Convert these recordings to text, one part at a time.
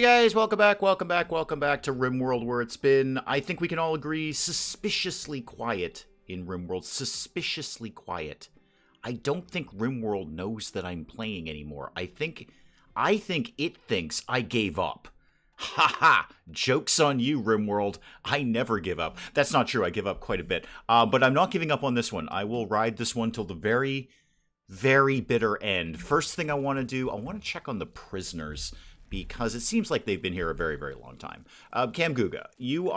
guys, welcome back to RimWorld, where it's been, I think we can all agree, suspiciously quiet in RimWorld. Suspiciously quiet. I don't think RimWorld knows that I'm playing anymore. I think it thinks I gave up. Ha ha! Joke's on you, RimWorld. I never give up. That's not true, I give up quite a bit. But I'm not giving up on this one. I will ride this one till the very, very bitter end. First thing I want to do, I want to check on the prisoners, because it seems like they've been here a very, very long time. Camguga, you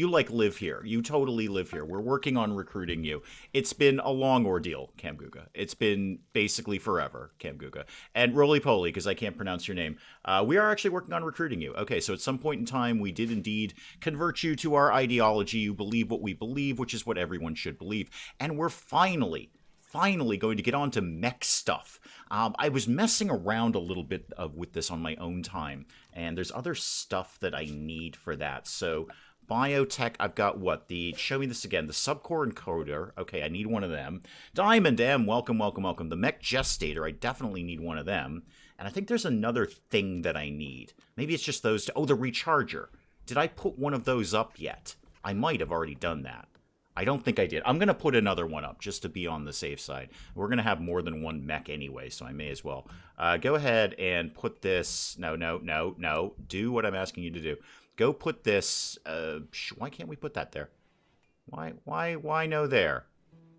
like live here. You totally live here. We're working on recruiting you. It's been a long ordeal, Camguga. It's been basically forever, Camguga. And Roly-Poly, because I can't pronounce your name, we are actually working on recruiting you. Okay, so at some point in time, we did indeed convert you to our ideology. You believe what we believe, which is what everyone should believe. And we're finally going to get on to mech stuff. I was messing around a little bit with this on my own time, and there's other stuff that I need for that. So biotech, I've got what? Show me this again. The subcore encoder. Okay, I need one of them. Diamond M, welcome. The mech gestator, I definitely need one of them. And I think there's another thing that I need. Maybe it's just those two. Oh, the recharger. Did I put one of those up yet? I might have already done that. I don't think I did. I'm going to put another one up just to be on the safe side. We're going to have more than one mech anyway, so I may as well. Go ahead and put this... No. Do what I'm asking you to do. Go put this... why can't we put that there? Why no there?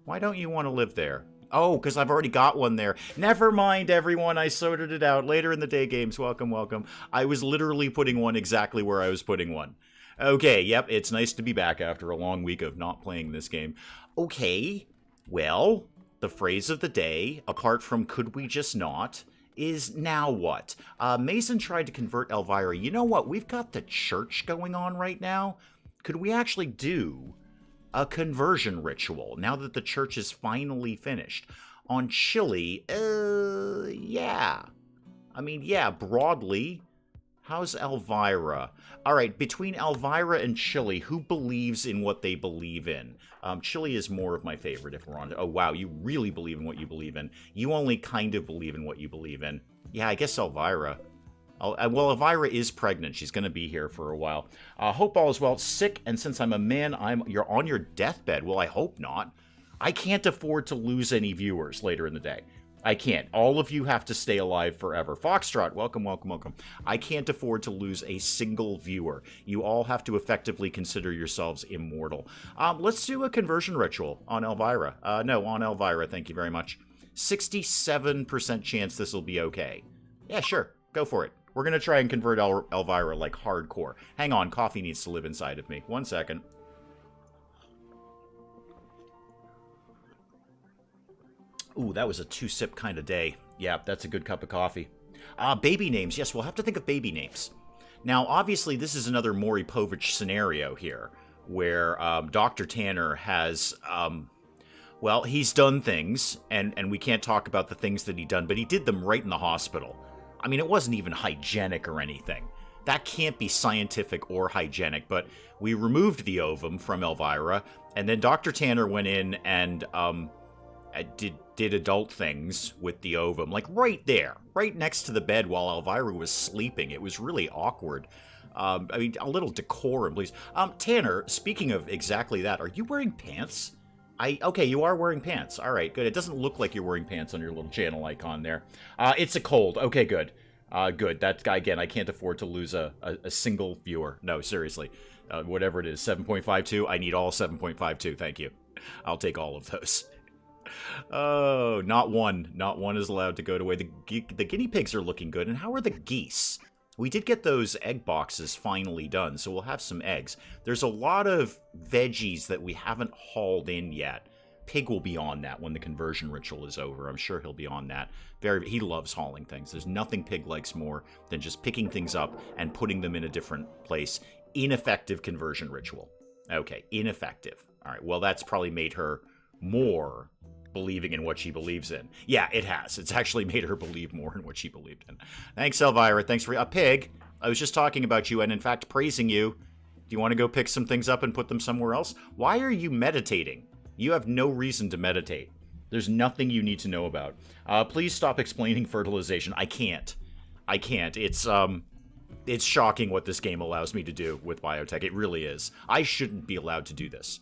Why don't you want to live there? Oh, because I've already got one there. Never mind, everyone. I sorted it out. Later in the day games. Welcome. I was literally putting one exactly where I was putting one. Okay, yep, it's nice to be back after a long week of not playing this game. Okay, well, the phrase of the day, apart from could we just not, is now what? Mason tried to convert Elvira. You know what? We've got the church going on right now. Could we actually do a conversion ritual now that the church is finally finished? On Chili, yeah. I mean, yeah, broadly... How's Elvira? All right, between Elvira and Chili, who believes in what they believe in? Chili is more of my favorite if we're on... Oh, wow, you really believe in what you believe in. You only kind of believe in what you believe in. Yeah, I guess Elvira. Well, Elvira is pregnant. She's going to be here for a while. Hope all is well. Sick, and since I'm a man, you're on your deathbed. Well, I hope not. I can't afford to lose any viewers later in the day. I can't. All of you have to stay alive forever. Foxtrot, welcome. I can't afford to lose a single viewer. You all have to effectively consider yourselves immortal. Let's do a conversion ritual on Elvira. No, on Elvira, thank you very much. 67% chance this will be okay. Yeah, sure. Go for it. We're going to try and convert Elvira like hardcore. Hang on, coffee needs to live inside of me. 1 second. Ooh, that was a 2-sip kind of day. Yeah, that's a good cup of coffee. Baby names. Yes, we'll have to think of baby names. Now, obviously, this is another Maury Povich scenario here, where Dr. Tanner has, well, he's done things, and we can't talk about the things that he done, but he did them right in the hospital. I mean, it wasn't even hygienic or anything. That can't be scientific or hygienic, but we removed the ovum from Elvira, and then Dr. Tanner went in and, did adult things with the ovum, like right there, right next to the bed while Elvira was sleeping. It was really awkward. I mean, a little decorum, please. Tanner, speaking of exactly that, are you wearing pants? Okay, you are wearing pants. All right, good. It doesn't look like you're wearing pants on your little channel icon there. It's a cold. Okay, good. Good. That guy, again, I can't afford to lose a single viewer. No, seriously. Whatever it is, 7.52. I need all 7.52. Thank you. I'll take all of those. Oh, not one. Not one is allowed to go away. The guinea pigs are looking good. And how are the geese? We did get those egg boxes finally done, so we'll have some eggs. There's a lot of veggies that we haven't hauled in yet. Pig will be on that when the conversion ritual is over. I'm sure he'll be on that. He loves hauling things. There's nothing Pig likes more than just picking things up and putting them in a different place. Ineffective conversion ritual. Okay, ineffective. All right, well, that's probably made her more believing in what she believes in. Yeah, it has. It's actually made her believe more in what she believed in. Thanks, Elvira. Thanks for... Pig, I was just talking about you and, in fact, praising you. Do you want to go pick some things up and put them somewhere else? Why are you meditating? You have no reason to meditate. There's nothing you need to know about. Please stop explaining fertilization. I can't. It's, It's shocking what this game allows me to do with biotech. It really is. I shouldn't be allowed to do this.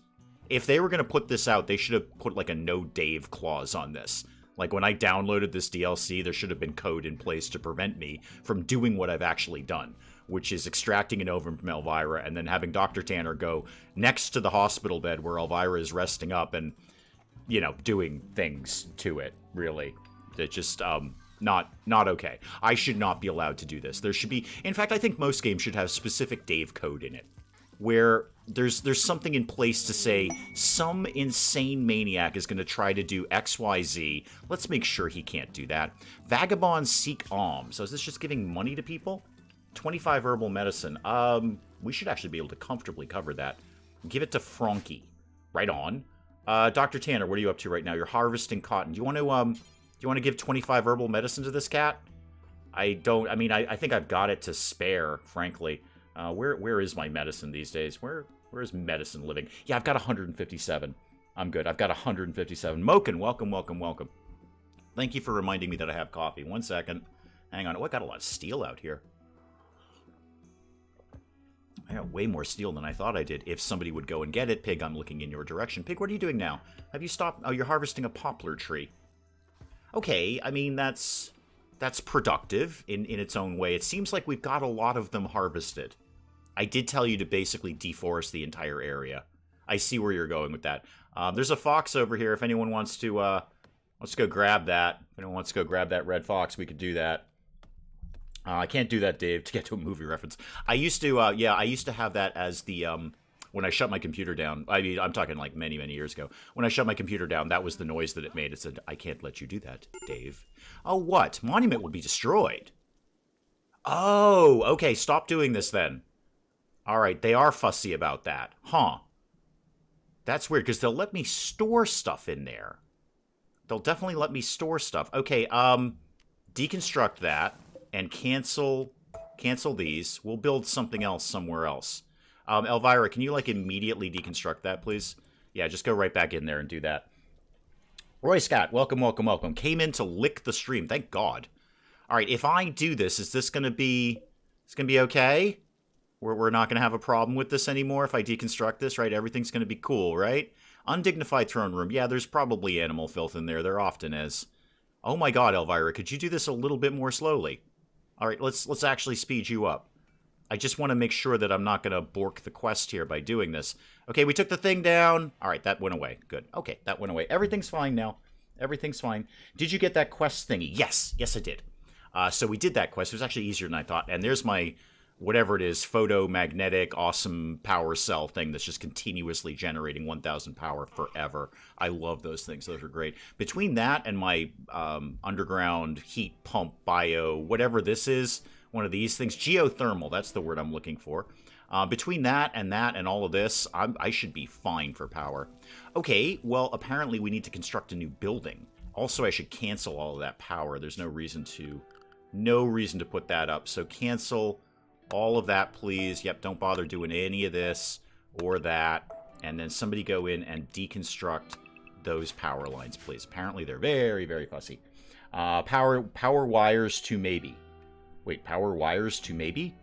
If they were going to put this out, they should have put like a no Dave clause on this. Like when I downloaded this DLC, there should have been code in place to prevent me from doing what I've actually done, which is extracting an ovum from Elvira and then having Dr. Tanner go next to the hospital bed where Elvira is resting up and, you know, doing things to it, really. It's just, not okay. I should not be allowed to do this. There should be... In fact, I think most games should have specific Dave code in it, where there's something in place to say some insane maniac is going to try to do XYZ. Let's make sure he can't do that. Vagabonds seek alms. So is this just giving money to people? 25 herbal medicine. We should actually be able to comfortably cover that. Give it to Frankie. Right on. Dr. Tanner, what are you up to right now? You're harvesting cotton. Do you want to give 25 herbal medicine to this cat? I think I've got it to spare, frankly. Where is my medicine these days? Where is medicine living? Yeah, I've got 157. I'm good. I've got 157. Moken, welcome, welcome, welcome. Thank you for reminding me that I have coffee. 1 second. Hang on. Oh, I got a lot of steel out here. I got way more steel than I thought I did. If somebody would go and get it. Pig, I'm looking in your direction. Pig, what are you doing now? Have you stopped? Oh, you're harvesting a poplar tree. Okay, I mean, that's productive in its own way. It seems like we've got a lot of them harvested. I did tell you to basically deforest the entire area. I see where you're going with that. There's a fox over here. If anyone wants to go grab that. If anyone wants to go grab that red fox, we could do that. I can't do that, Dave, to get to a movie reference. I used to have that as the, when I shut my computer down. I mean, I'm talking like many, many years ago. When I shut my computer down, that was the noise that it made. It said, I can't let you do that, Dave. Oh, what? Monument will be destroyed. Oh, okay, stop doing this then. All right, they are fussy about that. Huh. That's weird, because they'll let me store stuff in there. They'll definitely let me store stuff. Okay, deconstruct that and cancel these. We'll build something else somewhere else. Elvira, can you, like, immediately deconstruct that, please? Yeah, just go right back in there and do that. Roy Scott, welcome, welcome, welcome. Came in to lick the stream. Thank God. All right, if I do this, is this going to be... It's going to be okay? We're not going to have a problem with this anymore if I deconstruct this, right? Everything's going to be cool, right? Undignified throne room. Yeah, there's probably animal filth in there. There often is. Oh my God, Elvira, could you do this a little bit more slowly? All right, let's actually speed you up. I just want to make sure that I'm not going to bork the quest here by doing this. Okay, we took the thing down. All right, that went away. Good. Okay, that went away. Everything's fine now. Everything's fine. Did you get that quest thingy? Yes. Yes, I did. So we did that quest. It was actually easier than I thought. And there's my... whatever it is, photomagnetic, awesome power cell thing that's just continuously generating 1,000 power forever. I love those things. Those are great. Between that and my underground heat pump bio, whatever this is, one of these things, geothermal, that's the word I'm looking for. Between that and all of this, I should be fine for power. Okay, well, apparently we need to construct a new building. Also, I should cancel all of that power. There's no reason to put that up. So cancel... all of that, please. Yep, don't bother doing any of this or that. And then somebody go in and deconstruct those power lines, please. Apparently, they're very, very fussy. Power wires to maybe. Wait, power wires to maybe?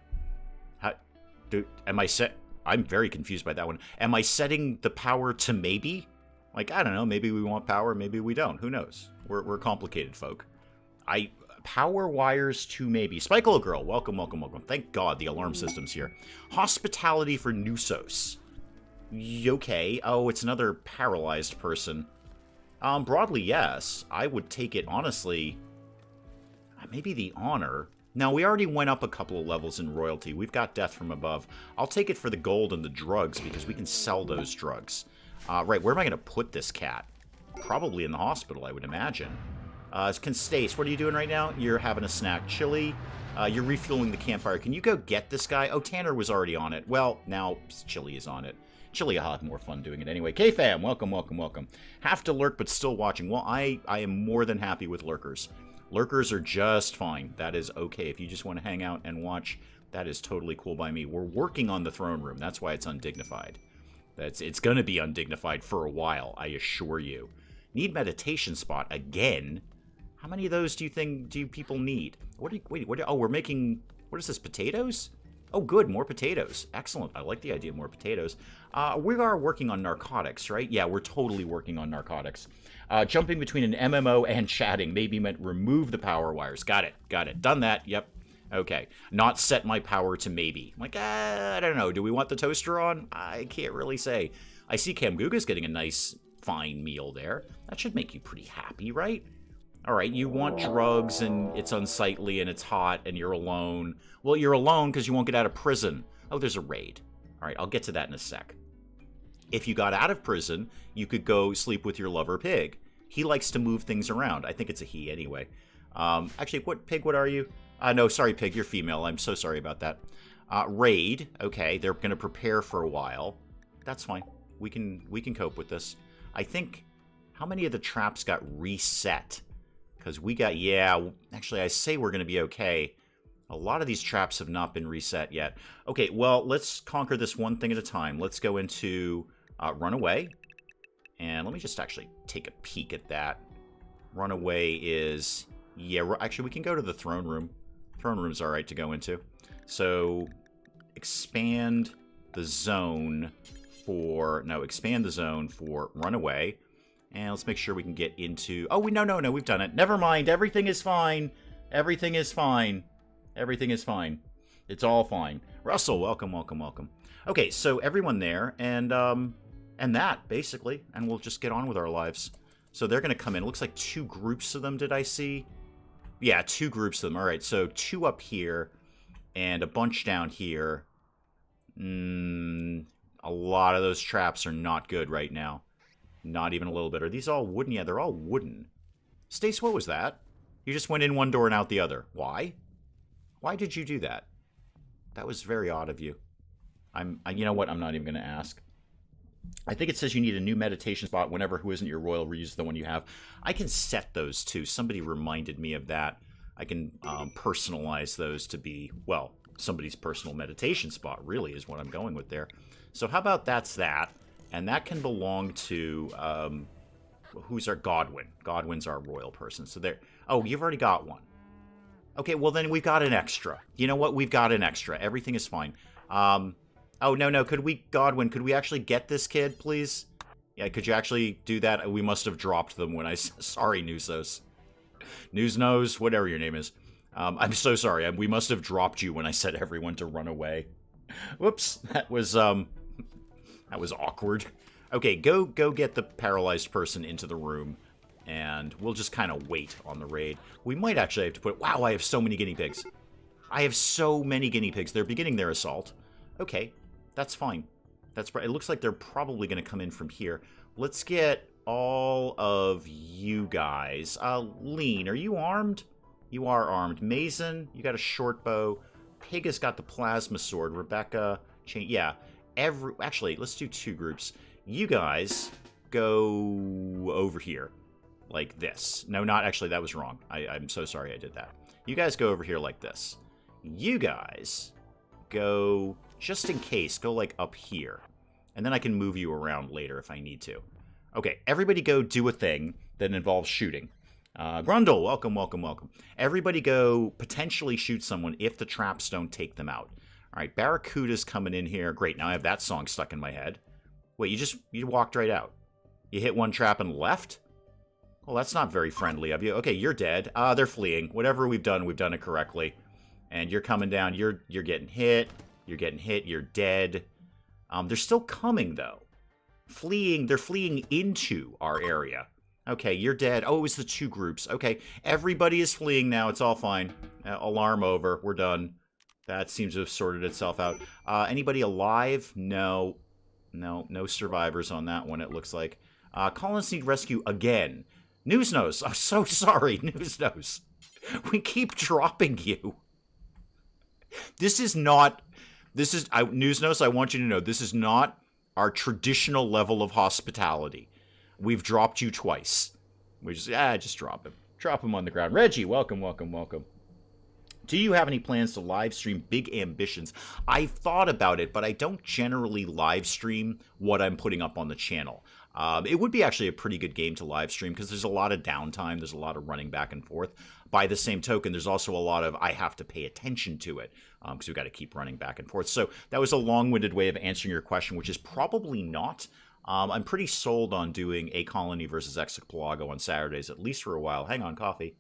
I'm very confused by that one. Am I setting the power to maybe? Like, I don't know. Maybe we want power. Maybe we don't. Who knows? We're complicated folk. Power wires to maybe. Spikeolo Girl, welcome, welcome, welcome. Thank God the alarm system's here. Hospitality for Nusos. Okay. Oh, it's another paralyzed person. Broadly, yes. I would take it, honestly. Maybe the honor. Now, we already went up a couple of levels in royalty. We've got death from above. I'll take it for the gold and the drugs, because we can sell those drugs. Right, where am I going to put this cat? Probably in the hospital, I would imagine. Constace, what are you doing right now? You're having a snack. Chili, you're refueling the campfire. Can you go get this guy? Oh, Tanner was already on it. Well, now Chili is on it. Chili will have more fun doing it anyway. K-Fam, welcome, welcome, welcome. Have to lurk, but still watching. Well, I am more than happy with lurkers. Lurkers are just fine. That is okay. If you just want to hang out and watch, that is totally cool by me. We're working on the throne room. That's why it's undignified. It's going to be undignified for a while, I assure you. Need meditation spot again? How many of those do people need? What are What is this, potatoes? Oh, good, more potatoes. Excellent. I like the idea of more potatoes. We are working on narcotics, right? Yeah, we're totally working on narcotics. Jumping between an MMO and chatting maybe meant remove the power wires. Got it. Got it. Done that. Yep. Okay. Not set my power to maybe. I'm like, I don't know. Do we want the toaster on? I can't really say. I see Camguga's getting a nice, fine meal there. That should make you pretty happy, right? All right, you want drugs, and it's unsightly, and it's hot, and you're alone. Well, you're alone because you won't get out of prison. Oh, there's a raid. All right, I'll get to that in a sec. If you got out of prison, you could go sleep with your lover pig. He likes to move things around. I think it's a he anyway. Actually, what pig, what are you? No, sorry, pig, you're female. I'm so sorry about that. Raid, okay, they're going to prepare for a while. That's fine. We can cope with this. I think, how many of the traps got reset? Because we got, yeah, actually, I say we're going to be okay. A lot of these traps have not been reset yet. Okay, well, let's conquer this one thing at a time. Let's go into Runaway. And let me just actually take a peek at that. Runaway is, yeah, actually, we can go to the throne room. Throne room's all right to go into. So, expand the zone for, no, expand the zone for Runaway. And let's make sure we can get into... Oh, no, we've done it. Never mind. Everything is fine. Everything is fine. Everything is fine. It's all fine. Russell, welcome, welcome, welcome. Okay, so everyone there, and that, basically. And we'll just get on with our lives. So they're going to come in. It looks like 2 groups of them, did I see? Yeah, 2 groups of them. All right, so 2 up here, and a bunch down here. A lot of those traps are not good right now. Not even a little bit. Are these all wooden? Yeah, they're all wooden. Stace, what was that? You just went in one door and out the other. Why? Why did you do that? That was very odd of you. You know what? I'm not even going to ask. I think it says you need a new meditation spot whenever who isn't your royal reuse the one you have. I can set those too. Somebody reminded me of that. I can personalize those to be, well, somebody's personal meditation spot really is what I'm going with there. So how about that's that? And that can belong to, who's our Godwin? Godwin's our royal person. So there, oh, you've already got one. Okay, well then we've got an extra. You know what? We've got an extra. Everything is fine. Oh, no, Godwin, could we actually get this kid, please? Yeah, could you actually do that? We must have dropped them when I, sorry, Newsos. Newsnose, whatever your name is. I'm so sorry. We must have dropped you when I said everyone to run away. Whoops, that was awkward. Okay, go get the paralyzed person into the room, and we'll just kind of wait on the raid. We might actually have to put... Wow, I have so many guinea pigs. I have so many guinea pigs. They're beginning their assault. Okay, that's fine. It looks like they're probably going to come in from here. Let's get all of you guys. Lean, are you armed? You are armed. Mason, you got a short bow. Pig has got the plasma sword. Rebecca, yeah. Actually, let's do 2 groups. You guys go over here like this. No, not actually, that was wrong. I'm so sorry I did that. You guys go over here like this. You guys go, just in case, go like up here. And then I can move you around later if I need to. Okay, everybody go do a thing that involves shooting. Grundle, welcome, welcome, welcome. Everybody go potentially shoot someone if the traps don't take them out. All right, Barracuda's coming in here. Great, now I have that song stuck in my head. Wait, you walked right out. You hit one trap and left? Well, that's not very friendly of you. Okay, you're dead. They're fleeing. Whatever we've done it correctly. And you're coming down. You're getting hit. You're getting hit. You're dead. They're still coming, though. They're fleeing into our area. Okay, you're dead. Oh, it was the 2 groups. Okay, everybody is fleeing now. It's all fine. Alarm over. We're done. That seems to have sorted itself out. Anybody alive? No. No survivors on that one, it looks like. Colonists need rescue again. Newsnose. I'm so sorry, Newsnose. We keep dropping you. Newsnose, I want you to know, this is not our traditional level of hospitality. We've dropped you twice. Just drop him. Drop him on the ground. Reggie, welcome, welcome, welcome. Do you have any plans to live stream Big Ambitions? I've thought about it, but I don't generally live stream what I'm putting up on the channel. It would be actually a pretty good game to live stream because there's a lot of downtime. There's a lot of running back and forth. By the same token, there's also a lot of I have to pay attention to it because we've got to keep running back and forth. So that was a long-winded way of answering your question, which is probably not. I'm pretty sold on doing A Colony versus Exarchipelago on Saturdays, at least for a while. Hang on, coffee.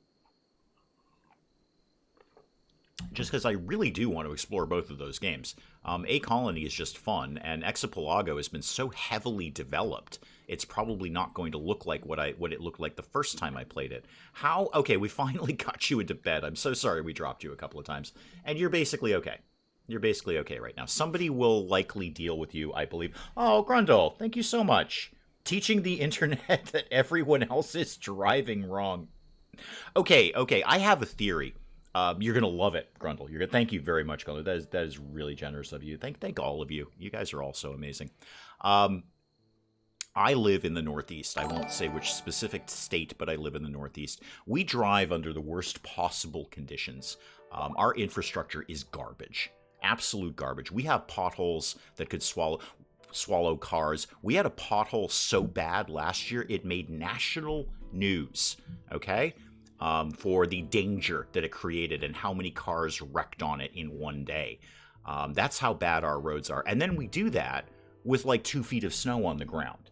Just because I really do want to explore both of those games. A Colony is just fun, and Exarchipelago has been so heavily developed, it's probably not going to look like what it looked like the first time I played it. How? Okay, we finally got you into bed. I'm so sorry we dropped you a couple of times. And you're basically okay. You're basically okay right now. Somebody will likely deal with you, I believe. Oh, Grundle, thank you so much. Teaching the internet that everyone else is driving wrong. Okay, I have a theory. You're gonna love it, Grundle. Thank you very much, Grundle. That is really generous of you. Thank all of you. You guys are all so amazing. I live in the Northeast. I won't say which specific state, but I live in the Northeast. We drive under the worst possible conditions. Our infrastructure is garbage. Absolute garbage. We have potholes that could swallow cars. We had a pothole so bad last year it made national news. Okay. For the danger that it created and how many cars wrecked on it in one day. That's how bad our roads are. And then we do that with like 2 feet of snow on the ground.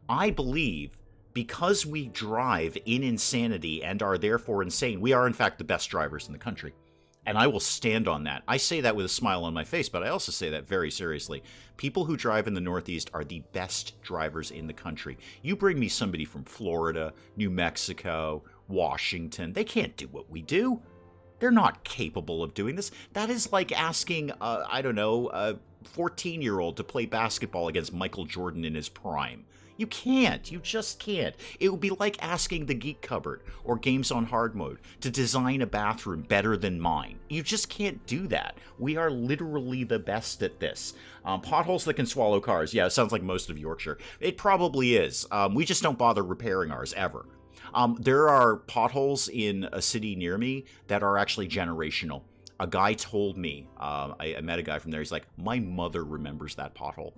I believe because we drive in insanity and are therefore insane, we are in fact the best drivers in the country. And I will stand on that. I say that with a smile on my face, but I also say that very seriously. People who drive in the Northeast are the best drivers in the country. You bring me somebody from Florida, New Mexico, Washington. They can't do what we do. They're not capable of doing this. That is like asking, I don't know, a 14-year-old to play basketball against Michael Jordan in his prime. You can't. You just can't. It would be like asking the Geek Cupboard or Games on Hard Mode to design a bathroom better than mine. You just can't do that. We are literally the best at this. Potholes that can swallow cars. Yeah, it sounds like most of Yorkshire. It probably is. We just don't bother repairing ours ever. There are potholes in a city near me that are actually generational. A guy told me, I met a guy from there, he's like, my mother remembers that pothole.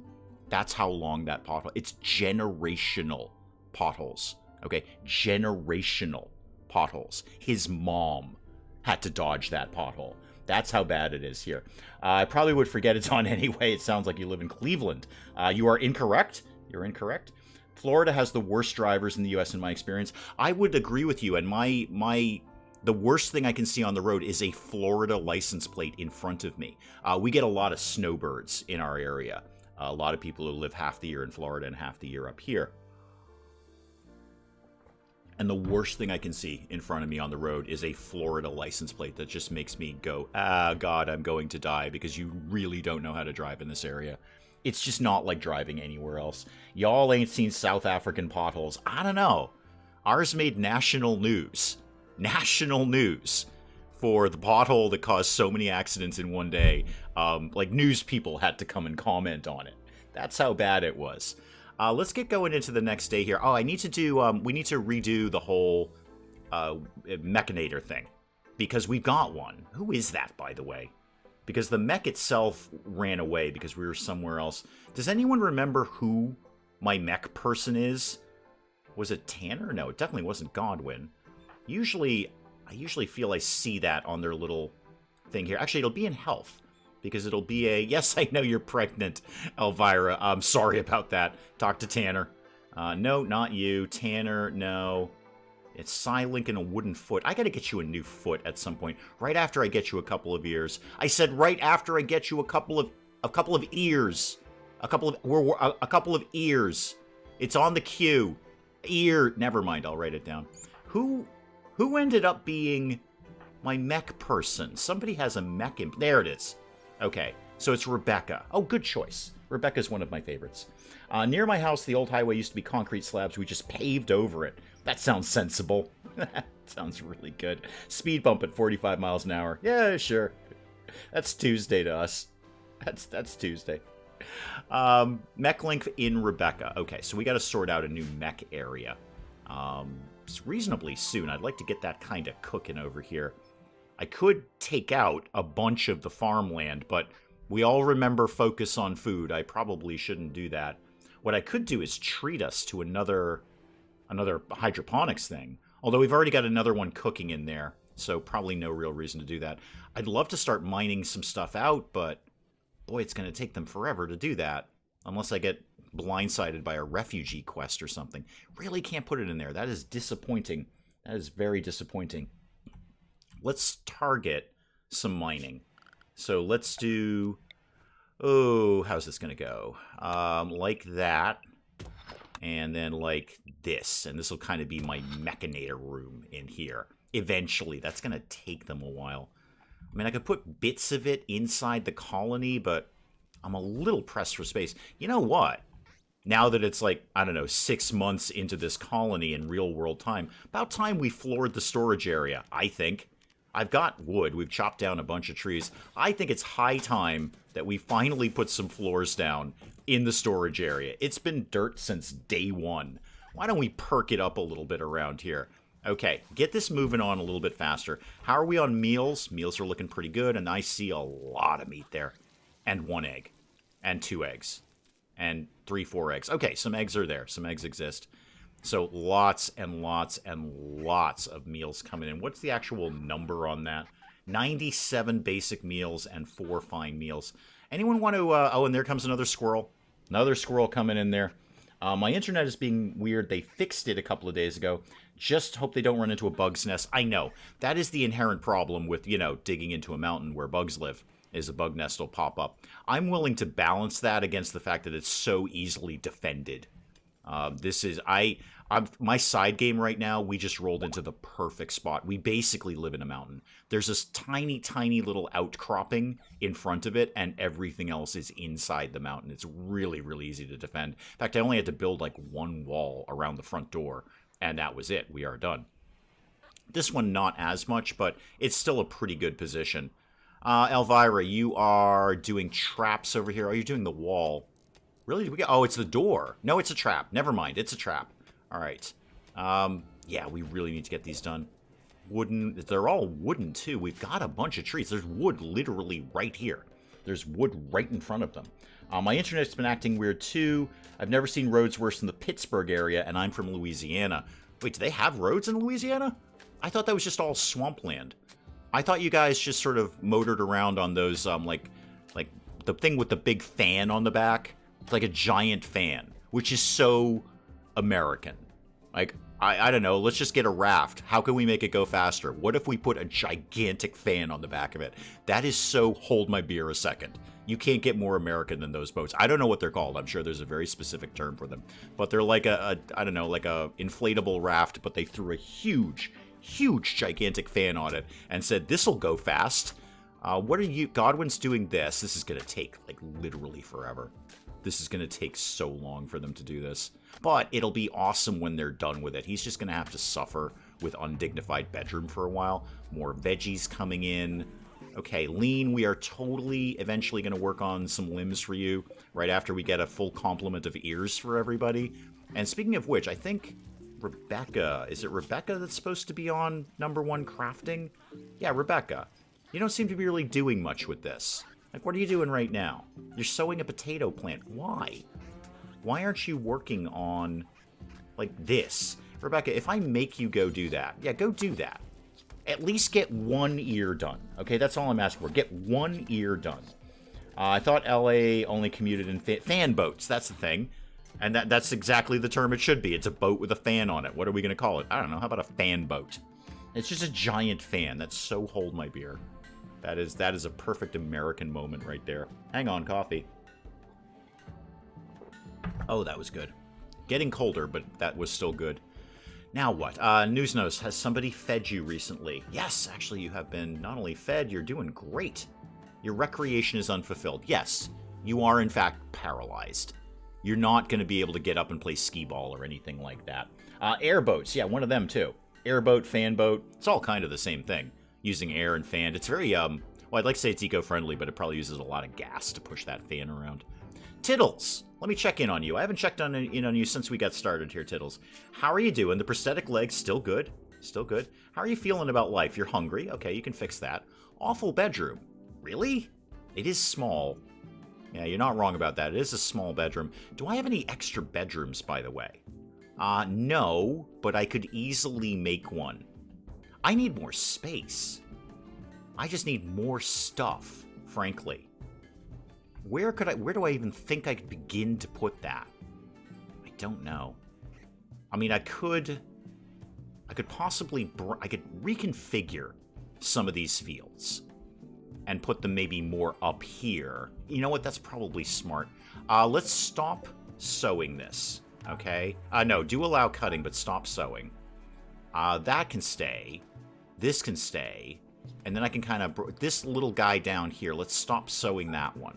That's how long that pothole, it's generational potholes, okay? Generational potholes. His mom had to dodge that pothole. That's how bad it is here. I probably would forget it's on anyway. It sounds like you live in Cleveland. You are incorrect. You're incorrect. Florida has the worst drivers in the U.S. in my experience. I would agree with you, and the worst thing I can see on the road is a Florida license plate in front of me. We get a lot of snowbirds in our area. A lot of people who live half the year in Florida and half the year up here. And the worst thing I can see in front of me on the road is a Florida license plate that just makes me go, ah, God, I'm going to die, because you really don't know how to drive in this area. It's just not like driving anywhere else. Y'all ain't seen South African potholes. I don't know. Ours made national news. National news for the pothole that caused so many accidents in one day. Like news people had to come and comment on it. That's how bad it was. Let's get going into the next day here. Oh, I need to do, we need to redo the whole Mechanator thing, because we got one. Who is that, by the way? Because the mech itself ran away because we were somewhere else. Does anyone remember who my mech person is? Was it Tanner? No, it definitely wasn't Godwin. I usually feel I see that on their little thing here. Actually, it'll be in health, because it'll be a, yes, I know you're pregnant, Elvira. I'm sorry about that. Talk to Tanner. No, not you. Tanner, no. It's Psylink and a wooden foot. I gotta get you a new foot at some point. Right after I get you a couple of ears. I said right after I get you a couple of ears. A couple of ears. It's on the queue. Never mind, I'll write it down. Who ended up being my mech person? Somebody has a mech there it is. Okay, so it's Rebecca. Oh, good choice. Rebecca's one of my favorites. Near my house, the old highway used to be concrete slabs. We just paved over it. That sounds sensible. That sounds really good. Speed bump at 45 miles an hour. Yeah, sure. That's Tuesday to us. That's Tuesday. Mech link in Rebecca. Okay, so we got to sort out a new mech area. Reasonably soon. I'd like to get that kind of cooking over here. I could take out a bunch of the farmland, but we all remember focus on food. I probably shouldn't do that. What I could do is treat us to another hydroponics thing. Although we've already got another one cooking in there. so probably no real reason to do that. I'd love to start mining some stuff out, but boy, it's going to take them forever to do that. Unless I get blindsided by a refugee quest or something. Really can't put it in there. That is disappointing. That is very disappointing. Let's target some mining. So let's do... Oh, how's this going to go? Like that. And then like this. And this will kind of be my mechanator room in here. Eventually. That's going to take them a while. I mean, I could put bits of it inside the colony, but I'm a little pressed for space. You know what? Now that it's like, I don't know, 6 months into this colony in real world time, about time we floored the storage area, I think. I've got wood. We've chopped down a bunch of trees. I think it's high time that we finally put some floors down in the storage area. It's been dirt since day one. Why don't we perk it up a little bit around here? Okay, get this moving on a little bit faster. How are we on meals? Meals are looking pretty good, and I see a lot of meat there. And 1 egg. And 2 eggs. And 3, 4 eggs. Okay, some eggs are there. Some eggs exist. So lots and lots and lots of meals coming in. What's the actual number on that? 97 basic meals and 4 fine meals. Anyone want to... oh, and there comes another squirrel. Another squirrel coming in there. My internet is being weird. They fixed it a couple of days ago. Just hope they don't run into a bug's nest. I know. That is the inherent problem with, you know, digging into a mountain where bugs live. Is a bug nest will pop up. I'm willing to balance that against the fact that it's so easily defended. This is... my side game right now, we just rolled into the perfect spot. We basically live in a mountain. There's this tiny, tiny little outcropping in front of it, and everything else is inside the mountain. It's really, really easy to defend. In fact, I only had to build like 1 wall around the front door, and that was it. We are done. This one, not as much, but it's still a pretty good position. Elvira, you are doing traps over here. Oh, you're doing the wall. Really? Oh, it's the door. No, it's a trap. Never mind. It's a trap. All right. Yeah, we really need to get these done. Wooden. They're all wooden, too. We've got a bunch of trees. There's wood literally right here. There's wood right in front of them. My internet's been acting weird, too. I've never seen roads worse than the Pittsburgh area, and I'm from Louisiana. Wait, do they have roads in Louisiana? I thought that was just all swampland. I thought you guys just sort of motored around on those, like the thing with the big fan on the back. It's like a giant fan, which is so American. Like, I don't know, let's just get a raft. How can we make it go faster? What if we put a gigantic fan on the back of it? That is so, hold my beer a second. You can't get more American than those boats. I don't know what they're called. I'm sure there's a very specific term for them. But they're like I don't know, like a inflatable raft, but they threw a huge, gigantic fan on it and said, this'll go fast. What are you... Godwin's doing this. This is going to take, like, literally forever. This is going to take so long for them to do this. But it'll be awesome when they're done with it. He's just going to have to suffer with undignified bedroom for a while. More veggies coming in. Okay, Lean, we are totally eventually going to work on some limbs for you right after we get a full complement of ears for everybody. And speaking of which, I think Rebecca... Is it Rebecca that's supposed to be on #1 crafting? Yeah, Rebecca. You don't seem to be really doing much with this. Like, what are you doing right now? You're sowing a potato plant. Why? Why aren't you working on, like, this? Rebecca, if I make you go do that, yeah, go do that. At least get 1 ear done. Okay, that's all I'm asking for. Get 1 ear done. I thought LA only commuted in fan boats. That's the thing. And that's exactly the term it should be. It's a boat with a fan on it. What are we going to call it? I don't know. How about a fan boat? It's just a giant fan. That's so hold my beer. That is a perfect American moment right there. Hang on, coffee. Oh, that was good. Getting colder, but that was still good. Now what? News Nose, has somebody fed you recently? Yes, actually you have been not only fed, you're doing great. Your recreation is unfulfilled. Yes, you are in fact paralyzed. You're not going to be able to get up and play skee-ball or anything like that. Airboats, yeah, one of them too. Airboat, fan boat, it's all kind of the same thing. Using air and fan. It's very, well, I'd like to say it's eco-friendly, but it probably uses a lot of gas to push that fan around. Tittles, let me check in on you. I haven't checked in on you since we got started here, Tittles. How are you doing? The prosthetic leg's still good. Still good. How are you feeling about life? You're hungry? Okay, you can fix that. Awful bedroom. Really? It is small. Yeah, you're not wrong about that. It is a small bedroom. Do I have any extra bedrooms, by the way? No, but I could easily make one. I need more space. I just need more stuff, frankly. Where do I even think I could begin to put that? I don't know. I mean, I could possibly, I could reconfigure some of these fields and put them maybe more up here. You know what? That's probably smart. Let's stop sowing this, okay? No, do allow cutting, but stop sowing. That can stay. This can stay. And then I can kind of... This little guy down here, let's stop sowing that one.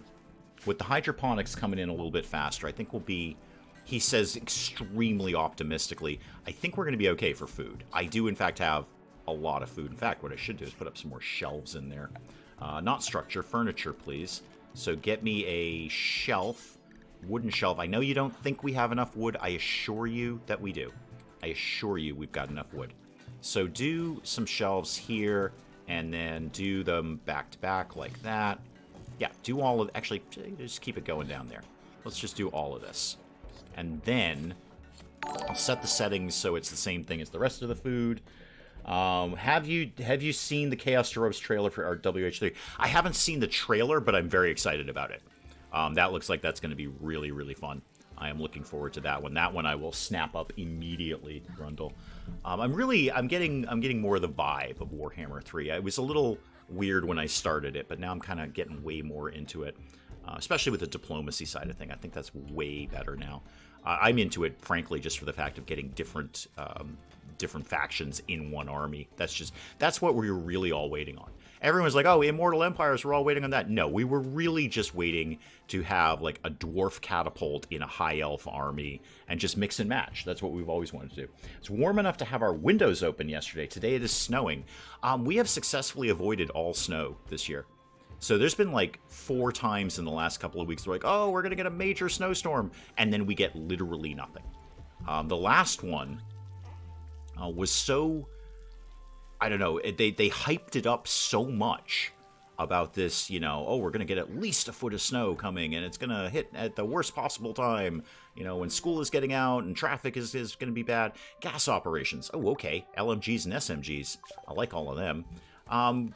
With the hydroponics coming in a little bit faster, I think we'll be... He says extremely optimistically, I think we're going to be okay for food. I do, in fact, have a lot of food. In fact, what I should do is put up some more shelves in there. Not structure, furniture, please. So get me a shelf, wooden shelf. I know you don't think we have enough wood. I assure you that we do. I assure you we've got enough wood. So do some shelves here, and then do them back to back like that. Yeah, do all of... Actually, just keep it going down there. Let's just do all of this. And then I'll set the settings so it's the same thing as the rest of the food. Have you seen the Chaos to Roast trailer for our WH3? I haven't seen the trailer, but I'm very excited about it. That looks like that's going to be really, really fun. I am looking forward to that one. That one I will snap up immediately, Grundle. I'm getting more of the vibe of Warhammer 3. It was a little weird when I started it, but now I'm kind of getting way more into it. Especially with the diplomacy side of thing. I think that's way better now. I'm into it, frankly, just for the fact of getting different factions in one army. That's what we were really all waiting on. Everyone's like, oh, Immortal Empires, we're all waiting on that. No, we were really just waiting to have like a dwarf catapult in a high elf army and just mix and match. That's what we've always wanted to do. It's warm enough to have our windows open yesterday. Today it is snowing. We have successfully avoided all snow this year. So there's been like 4 times in the last couple of weeks they're like, oh, we're going to get a major snowstorm. And then we get literally nothing. The last one was so... I don't know. They hyped it up so much about this, you know, oh, we're going to get at least a foot of snow coming, and it's going to hit at the worst possible time, you know, when school is getting out and traffic is going to be bad. Gas operations. Oh, okay. LMGs and SMGs. I like all of them.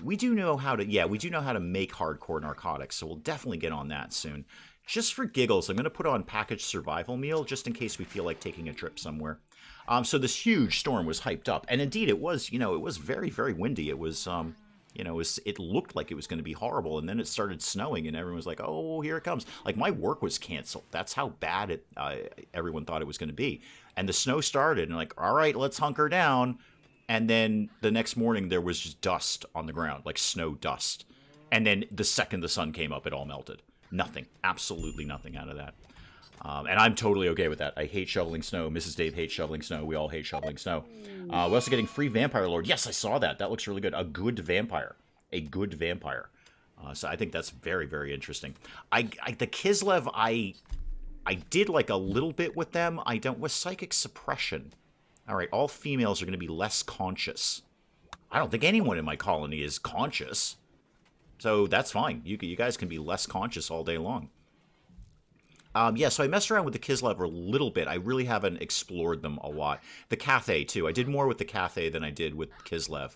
We do know how to make hardcore narcotics, so we'll definitely get on that soon. Just for giggles, I'm going to put on packaged survival meal just in case we feel like taking a trip somewhere. So this huge storm was hyped up, and indeed it was, you know, it was very, very windy. It was, you know, it looked like it was going to be horrible, and then it started snowing, and everyone was like, oh, here it comes. Like, my work was canceled. That's how bad everyone thought it was going to be. And the snow started, and like, all right, let's hunker down. And then the next morning, there was just dust on the ground, like snow dust. And then the second the sun came up, it all melted. Nothing. Absolutely nothing out of that. And I'm totally okay with that. I hate shoveling snow. Mrs. Dave hates shoveling snow. We all hate shoveling snow. We're also getting free Vampire Lord. Yes, I saw that. That looks really good. A good vampire. A good vampire. So I think that's very, very interesting. The Kislev, I did like a little bit with them. With Psychic Suppression. All right, all females are going to be less conscious. I don't think anyone in my colony is conscious. So that's fine. You guys can be less conscious all day long. Yeah, so I messed around with the Kislev a little bit. I really haven't explored them a lot. The Cathay, too. I did more with the Cathay than I did with Kislev.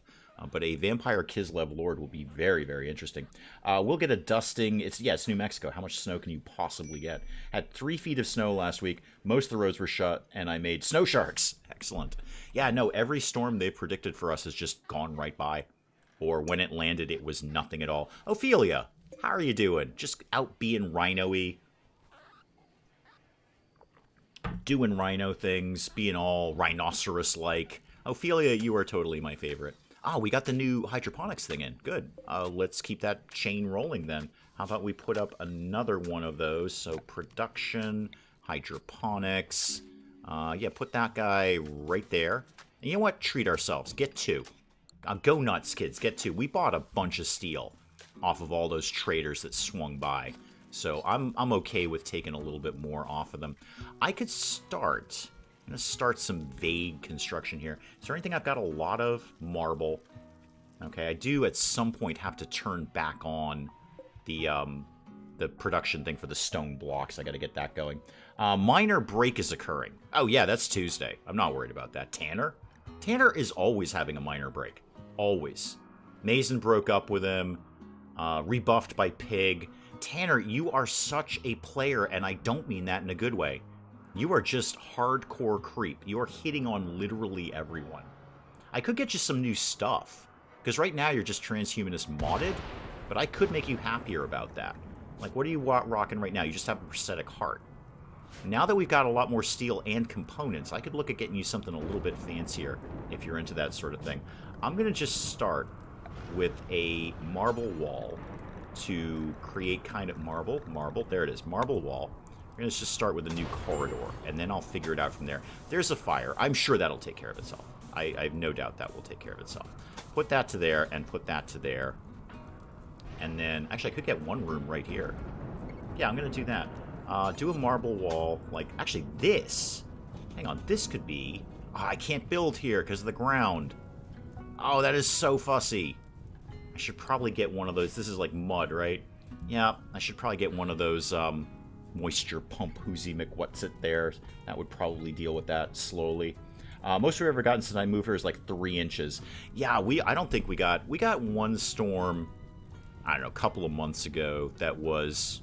But a Vampire Kislev Lord will be very, very interesting. We'll get a dusting. It's New Mexico. How much snow can you possibly get? Had 3 feet of snow last week. Most of the roads were shut, and I made snow sharks. Excellent. Yeah, no, every storm they predicted for us has just gone right by. Or when it landed, it was nothing at all. Ophelia, how are you doing? Just out being rhino-y. Doing rhino things, being all rhinoceros-like. Ophelia, you are totally my favorite. Oh, we got the new hydroponics thing in. Good. Let's keep that chain rolling then. How about we put up another one of those? So production, hydroponics. Yeah, put that guy right there. And you know what? Treat ourselves. Get 2. Go nuts, kids. Get 2. We bought a bunch of steel off of all those traders that swung by. So I'm okay with taking a little bit more off of them. I could start... I'm going to start some vague construction here. Is there anything I've got a lot of? Marble. Okay, I do at some point have to turn back on the production thing for the stone blocks. I got to get that going. Minor break is occurring. Oh, yeah, that's Tuesday. I'm not worried about that. Tanner? Tanner is always having a minor break. Always. Mason broke up with him. Rebuffed by Pig. Tanner, you are such a player, and I don't mean that in a good way. You are just hardcore creep. You are hitting on literally everyone. I could get you some new stuff, because right now you're just transhumanist modded, but I could make you happier about that. Like, what are you rocking right now? You just have a prosthetic heart. Now that we've got a lot more steel and components, I could look at getting you something a little bit fancier if you're into that sort of thing. I'm going to just start with a marble wall to create kind of marble, there it is, marble wall. We're going to just start with a new corridor, and then I'll figure it out from there. There's a fire. I'm sure that'll take care of itself. I have no doubt that will take care of itself. Put that to there, and put that to there. And then, actually, I could get one room right here. Yeah, I'm going to do that. Do a marble wall, like, actually, this. Hang on, this could be... Oh, I can't build here because of the ground. Oh, that is so fussy. I should probably get one of those. This is like mud, right? Yeah, I should probably get one of those moisture pump Hoosie McWhat's-it there. That would probably deal with that slowly. Most we've ever gotten since I moved here is like 3 inches. Yeah, I don't think we got one storm, I don't know, a couple of months ago that was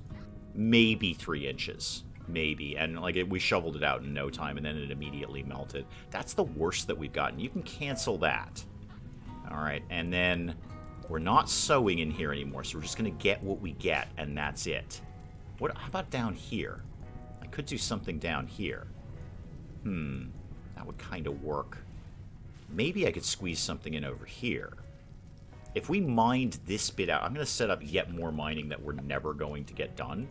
maybe 3 inches. Maybe. And like we shoveled it out in no time, and then it immediately melted. That's the worst that we've gotten. You can cancel that. Alright, and then we're not sewing in here anymore, so we're just going to get what we get, and that's it. How about down here? I could do something down here. That would kind of work. Maybe I could squeeze something in over here. If we mined this bit out, I'm going to set up yet more mining that we're never going to get done.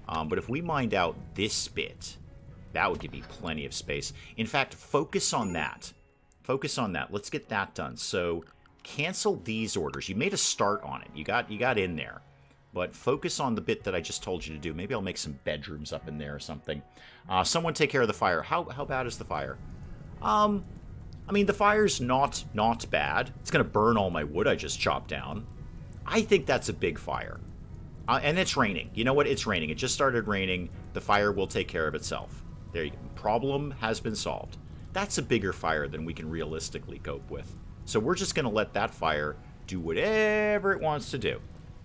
But if we mined out this bit, that would give me plenty of space. In fact, focus on that. Focus on that. Let's get that done. So cancel these orders. You made a start on it. You got in there. But focus on the bit that I just told you to do. Maybe I'll make some bedrooms up in there or something. Someone take care of the fire. How bad is the fire? I mean, the fire's not bad. It's going to burn all my wood I just chopped down. I think that's a big fire. And it's raining. You know what? It's raining. It just started raining. The fire will take care of itself. There you go. Problem has been solved. That's a bigger fire than we can realistically cope with. So we're just going to let that fire do whatever it wants to do.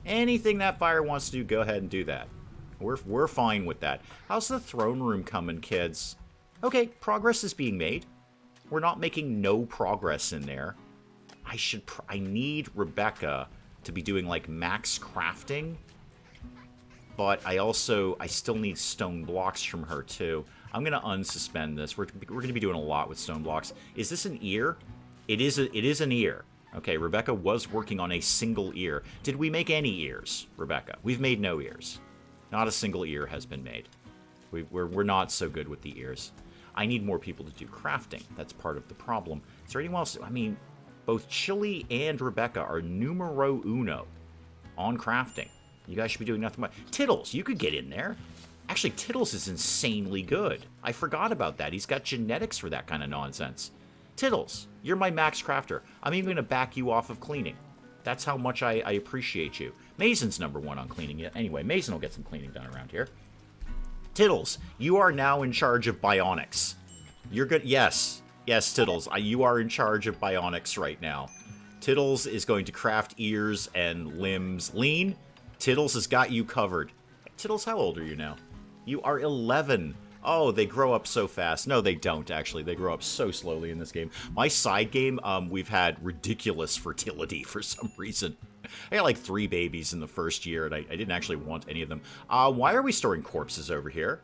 Anything that fire wants to do, go ahead and do that. We're fine with that. How's the throne room coming, kids? Okay, progress is being made. We're not making no progress in there. I need Rebecca to be doing like max crafting. But I still need stone blocks from her too. I'm going to unsuspend this. We're going to be doing a lot with stone blocks. Is this an ear? It is an ear. Okay, Rebecca was working on a single ear. Did we make any ears, Rebecca? We've made no ears. Not a single ear has been made. We're not so good with the ears. I need more people to do crafting. That's part of the problem. Is there anyone else? I mean, both Chili and Rebecca are numero uno on crafting. You guys should be doing nothing but... Tittles, you could get in there. Actually, Tittles is insanely good. I forgot about that. He's got genetics for that kind of nonsense. Tittles, you're my max crafter. I'm even going to back you off of cleaning. That's how much I appreciate you. Mason's #1 on cleaning. Anyway, Mason will get some cleaning done around here. Tittles, you are now in charge of bionics. You're good. Yes, Tittles, you are in charge of bionics right now. Tittles is going to craft ears and limbs. Lean, Tittles has got you covered. Tittles, how old are you now? You are 11. Oh, they grow up so fast. No, they don't, actually. They grow up so slowly in this game. My side game, we've had ridiculous fertility for some reason. I got like 3 babies in the first year, and I didn't actually want any of them. Why are we storing corpses over here?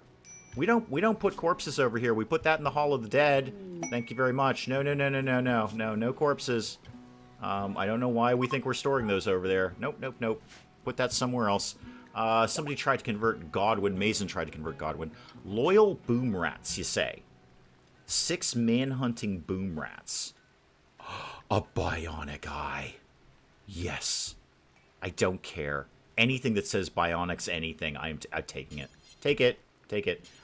We don't put corpses over here. We put that in the Hall of the Dead. Thank you very much. No corpses. I don't know why we think we're storing those over there. Nope. Put that somewhere else. Somebody tried to convert Godwin. Mason tried to convert Godwin. Loyal boom rats, you say. 6 man-hunting boom rats. A bionic eye. Yes. I don't care. Anything that says bionics, anything, I'm taking it. Take it.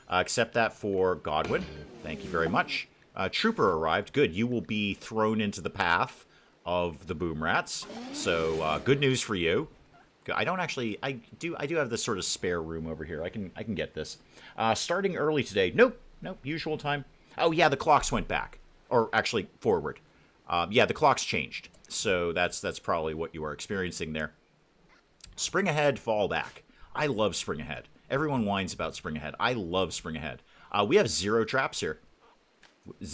Accept that for Godwin. Thank you very much. Trooper arrived. Good. You will be thrown into the path of the boom rats. So, good news for you. I don't actually... I do have this sort of spare room over here. I can get this. Starting early today. Nope. Usual time. Oh, yeah, the clocks went back. Or, actually, forward. Yeah, the clock's changed. So that's probably what you are experiencing there. Spring ahead, fall back. I love spring ahead. Everyone whines about spring ahead. I love spring ahead. We have 0 traps here.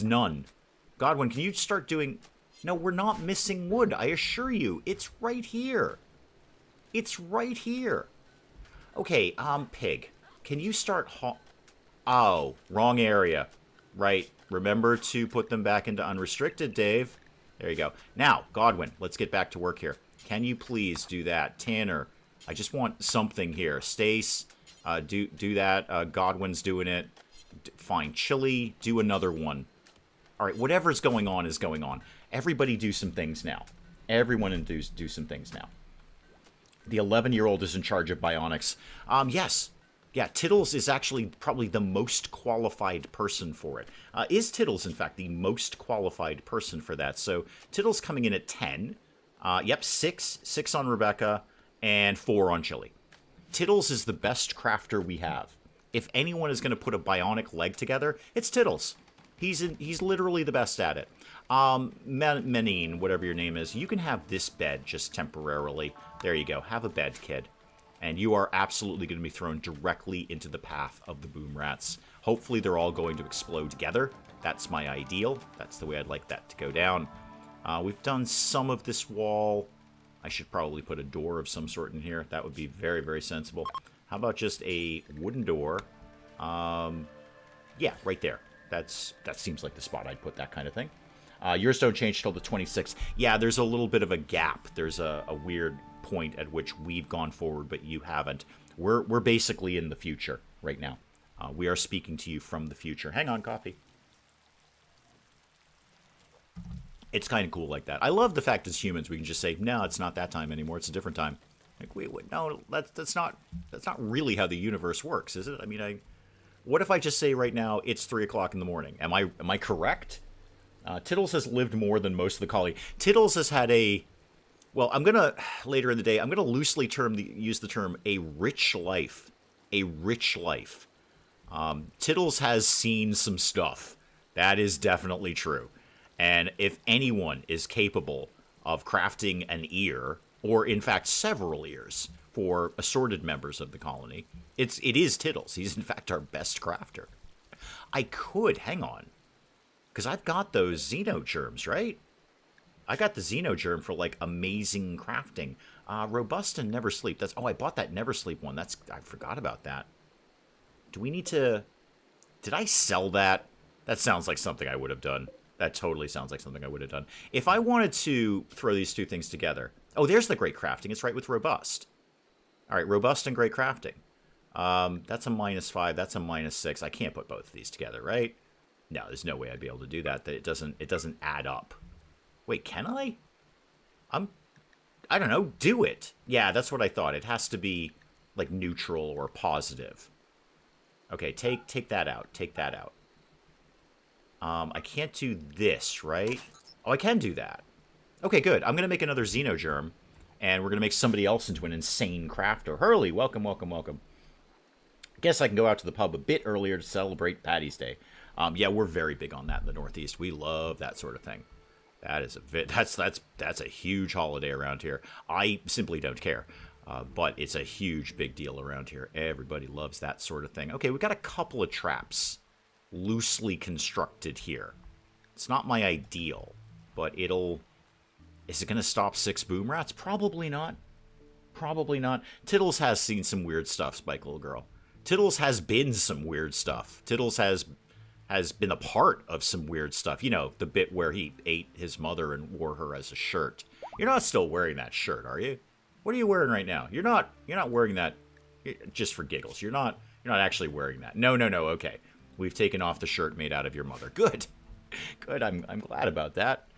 None. Godwin, can you start doing... No, we're not missing wood, I assure you. It's right here. It's right here. Okay, Pig. Can you start... Oh, wrong area. Right. Remember to put them back into unrestricted, Dave. There you go. Now, Godwin, let's get back to work here. Can you please do that? Tanner, I just want something here. Stace, do that. Godwin's doing it. Fine. Chili, do another one. All right, whatever's going on is going on. Everybody do some things now. Everyone do some things now. The 11-year-old is in charge of bionics. Yes. Yeah, Tittles is actually probably the most qualified person for it. Is Tittles, in fact, the most qualified person for that? So Tittles coming in at 10. Yep, 6. 6 on Rebecca, and 4 on Chili. Tittles is the best crafter we have. If anyone is going to put a bionic leg together, it's Tittles. He's literally the best at it. Menine, whatever your name is, you can have this bed just temporarily. There you go. Have a bed, kid. And you are absolutely going to be thrown directly into the path of the boom rats. Hopefully they're all going to explode together. That's my ideal. That's the way I'd like that to go down. We've done some of this wall. I should probably put a door of some sort in here. That would be very, very sensible. How about just a wooden door? Yeah, right there. That seems like the spot I'd put that kind of thing. Yours don't change till the 26th. Yeah, there's a little bit of a gap. There's a weird point at which we've gone forward, but you haven't. We're basically in the future right now. We are speaking to you from the future. Hang on, coffee. It's kind of cool like that. I love the fact as humans we can just say, no, it's not that time anymore. It's a different time. Like no, that's not really how the universe works, is it? I mean, what if I just say right now it's 3 o'clock in the morning? Am I correct? Tittles has lived more than most of the colony. Tittles has had a... Well, I'm going to, later in the day, I'm going to loosely use the term a rich life. A rich life. Tittles has seen some stuff. That is definitely true. And if anyone is capable of crafting an ear, or in fact several ears, for assorted members of the colony, it is Tittles. He's in fact our best crafter. I could, hang on, because I've got those xenogerms, right? I got the xenogerm for, like, amazing crafting. Robust and Never Sleep. Oh, I bought that Never Sleep one. I forgot about that. Do we need to... Did I sell that? That sounds like something I would have done. That totally sounds like something I would have done. If I wanted to throw these two things together... Oh, there's the Great Crafting. It's right with Robust. All right, Robust and Great Crafting. That's a -5. That's a -6. I can't put both of these together, right? No, there's no way I'd be able to do that. It doesn't add up. Wait, can I? I don't know. Do it. Yeah, that's what I thought. It has to be, like, neutral or positive. Okay, take that out. Take that out. I can't do this, right? Oh, I can do that. Okay, good. I'm going to make another Xenogerm, and we're going to make somebody else into an insane crafter. Hurley, welcome, welcome, welcome. Guess I can go out to the pub a bit earlier to celebrate Paddy's Day. Yeah, we're very big on that in the Northeast. We love that sort of thing. That's a huge holiday around here. I simply don't care, but it's a huge big deal around here. Everybody loves that sort of thing. Okay, we've got a couple of traps loosely constructed here. It's not my ideal, but it'll... Is it going to stop 6 boom rats? Probably not. Probably not. Tittles has seen some weird stuff, Spike Little Girl. Tittles has been some weird stuff. Tittles has been a part of some weird stuff. You know, the bit where he ate his mother and wore her as a shirt. You're not still wearing that shirt, are you? What are you wearing right now? You're not wearing that just for giggles. You're not actually wearing that. No, okay. We've taken off the shirt made out of your mother. Good. Good. I'm glad about that.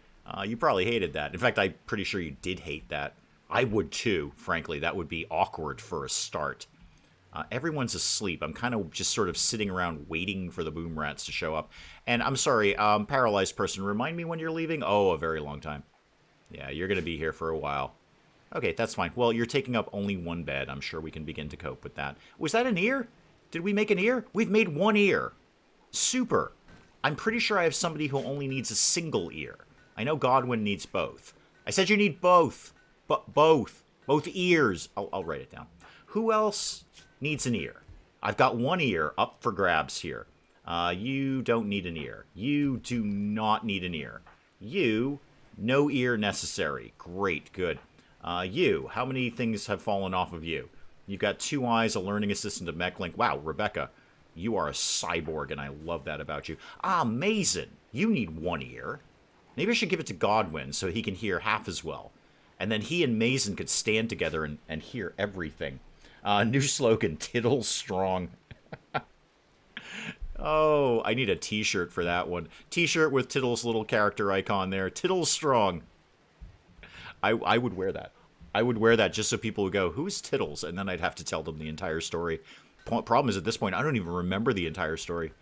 You probably hated that. In fact, I'm pretty sure you did hate that. I would too, frankly. That would be awkward for a start. Everyone's asleep. I'm kind of just sort of sitting around waiting for the boom rats to show up. And I'm sorry, paralyzed person, remind me when you're leaving? Oh, a very long time. Yeah, you're going to be here for a while. Okay, that's fine. Well, you're taking up only one bed. I'm sure we can begin to cope with that. Was that an ear? Did we make an ear? We've made one ear. Super. I'm pretty sure I have somebody who only needs a single ear. I know Godwin needs both. I said you need both. Both. Both ears. I'll write it down. Who else needs an ear? I've got one ear up for grabs here. You don't need an ear. You do not need an ear. You, no ear necessary. Great, good. You, how many things have fallen off of you? You've got 2 eyes, a learning assistant, a mech link. Wow, Rebecca, you are a cyborg, and I love that about you. Ah, Mason, you need 1 ear. Maybe I should give it to Godwin so he can hear half as well. And then he and Mason could stand together and hear everything. New slogan, Tiddles Strong. Oh, I need a t-shirt for that one. T-shirt with Tiddles' little character icon there. Tiddles Strong. I would wear that. I would wear that just so people would go, who's Tiddles? And then I'd have to tell them the entire story. Problem is, at this point, I don't even remember the entire story.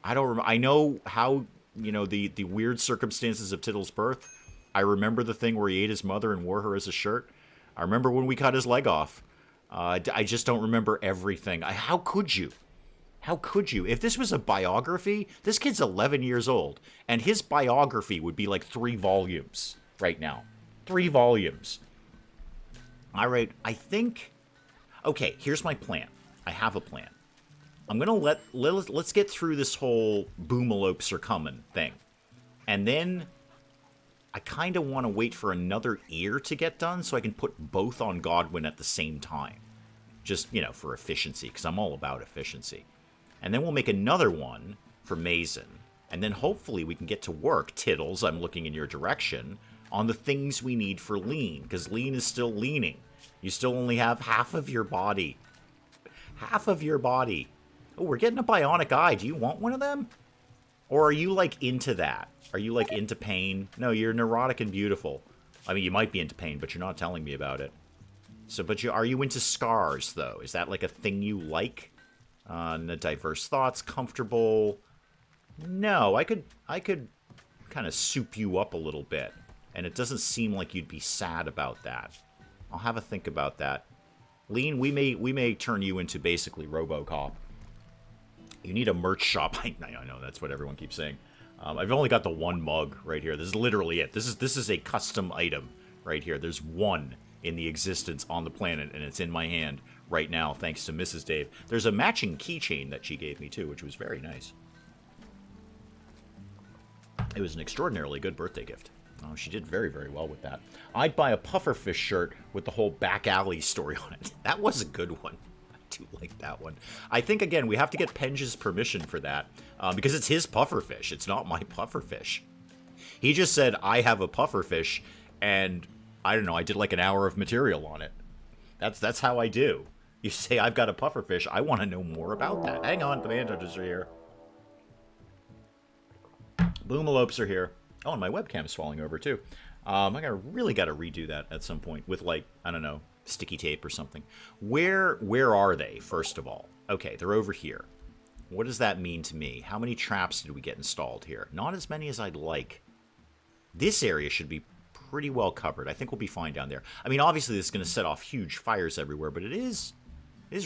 I know how, you know, the weird circumstances of Tiddles' birth. I remember the thing where he ate his mother and wore her as a shirt. I remember when we cut his leg off. I just don't remember everything. How could you? How could you? If this was a biography, this kid's 11 years old, and his biography would be like 3 volumes right now. 3 volumes. All right, I think... Okay, here's my plan. I have a plan. I'm going to let's get through this whole boomalopes are coming thing. And then I kind of want to wait for another ear to get done so I can put both on Godwin at the same time. Just, you know, for efficiency, because I'm all about efficiency. And then we'll make another one for Mason. And then hopefully we can get to work, Tiddles, I'm looking in your direction, on the things we need for Lean, because Lean is still leaning. You still only have half of your body. Half of your body. Oh, we're getting a bionic eye. Do you want one of them? Or are you, like, into that? Are you, like, into pain? No, you're neurotic and beautiful. I mean, you might be into pain, but you're not telling me about it. So, are you into scars, though? Is that, like, a thing you like? The diverse thoughts, comfortable. No, I could kind of soup you up a little bit. And it doesn't seem like you'd be sad about that. I'll have a think about that. Lean, we may turn you into basically RoboCop. You need a merch shop. I know, that's what everyone keeps saying. I've only got the 1 mug right here. This is literally it. This is a custom item right here. There's 1 in the existence on the planet, and it's in my hand right now, thanks to Mrs. Dave. There's a matching keychain that she gave me, too, which was very nice. It was an extraordinarily good birthday gift. She did very, very well with that. I'd buy a pufferfish shirt with the whole back alley story on it. That was a good one. I do like that one. I think, again, we have to get Penge's permission for that, because it's his pufferfish. It's not my pufferfish. He just said, I have a pufferfish, and I don't know, I did like an hour of material on it. That's how I do. You say, I've got a pufferfish, I want to know more about that. Hang on, the manhunters are here. Boomalopes are here. Oh, and my webcam is falling over, too. I really got to redo that at some point with, like, I don't know, sticky tape or something. Where are they, first of all? Okay, they're over here. What does that mean to me? How many traps did we get installed here? Not as many as I'd like. This area should be pretty well covered. I think we'll be fine down there. I mean, obviously, this is going to set off huge fires everywhere, but it is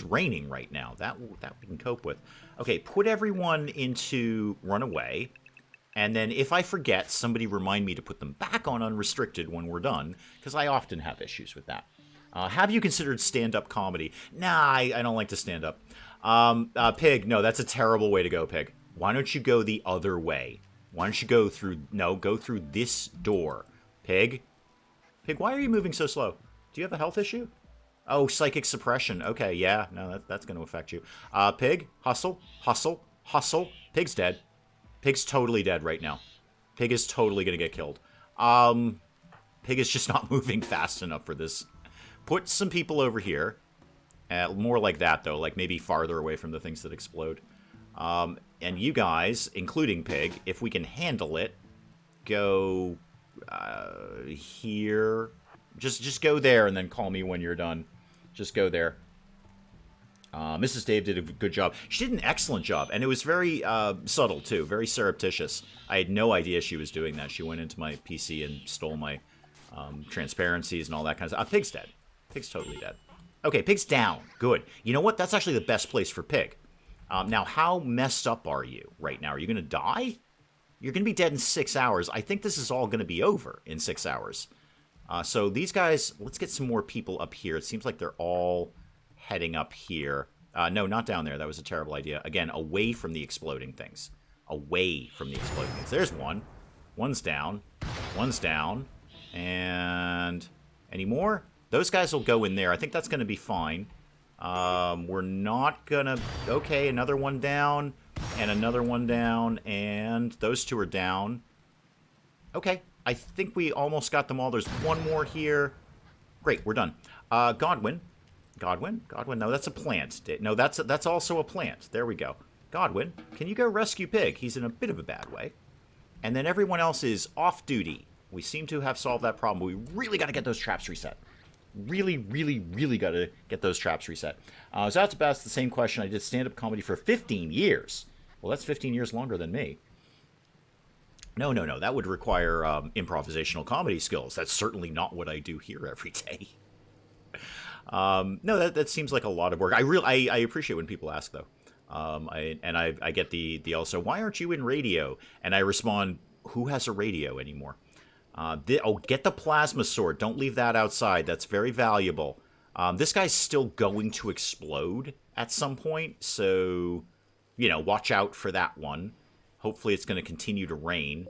raining right now. That we can cope with. Okay, put everyone into runaway. And then if I forget, somebody remind me to put them back on unrestricted when we're done, because I often have issues with that. Have you considered stand-up comedy? Nah, I don't like to stand up. Pig, no, that's a terrible way to go, Pig. Why don't you go the other way? Why don't you go through this door. Pig? Pig, why are you moving so slow? Do you have a health issue? Oh, psychic suppression. Okay, yeah, no, that's going to affect you. Pig, hustle, hustle, hustle. Pig's dead. Pig's totally dead right now. Pig is totally going to get killed. Pig is just not moving fast enough for this. Put some people over here. More like that, though. Like, maybe farther away from the things that explode. And you guys, including Pig, if we can handle it, go here. Just go there and then call me when you're done. Just go there. Mrs. Dave did a good job. She did an excellent job, and it was very subtle, too. Very surreptitious. I had no idea she was doing that. She went into my PC and stole my transparencies and all that kind of stuff. Pig's dead. Pig's totally dead. Okay, Pig's down. Good. You know what? That's actually the best place for Pig. Now, how messed up are you right now? Are you going to die? You're going to be dead in 6 hours. I think this is all going to be over in 6 hours. So these guys, let's get some more people up here. It seems like they're all heading up here. No, not down there. That was a terrible idea. Again, away from the exploding things. Away from the exploding things. There's one. One's down. One's down. And any more? Those guys will go in there. I think that's going to be fine. We're not going to... Okay, another one down. And another one down. And those two are down. Okay, I think we almost got them all. There's one more here. Great, we're done. Godwin. Godwin? Godwin? No, that's a plant. No, that's also a plant. There we go. Godwin, can you go rescue Pig? He's in a bit of a bad way. And then everyone else is off duty. We seem to have solved that problem. We really got to get those traps reset. Really, really, really got to get those traps reset. I was out to ask the same question. I did stand-up comedy for 15 years. Well, that's 15 years longer than me. No. That would require improvisational comedy skills. That's certainly not what I do here every day. No, that seems like a lot of work. I appreciate when people ask, though. I get the also, why aren't you in radio? And I respond, who has a radio anymore? Get the plasma sword. Don't leave that outside. That's very valuable. This guy's still going to explode at some point, so, watch out for that one. Hopefully it's going to continue to rain.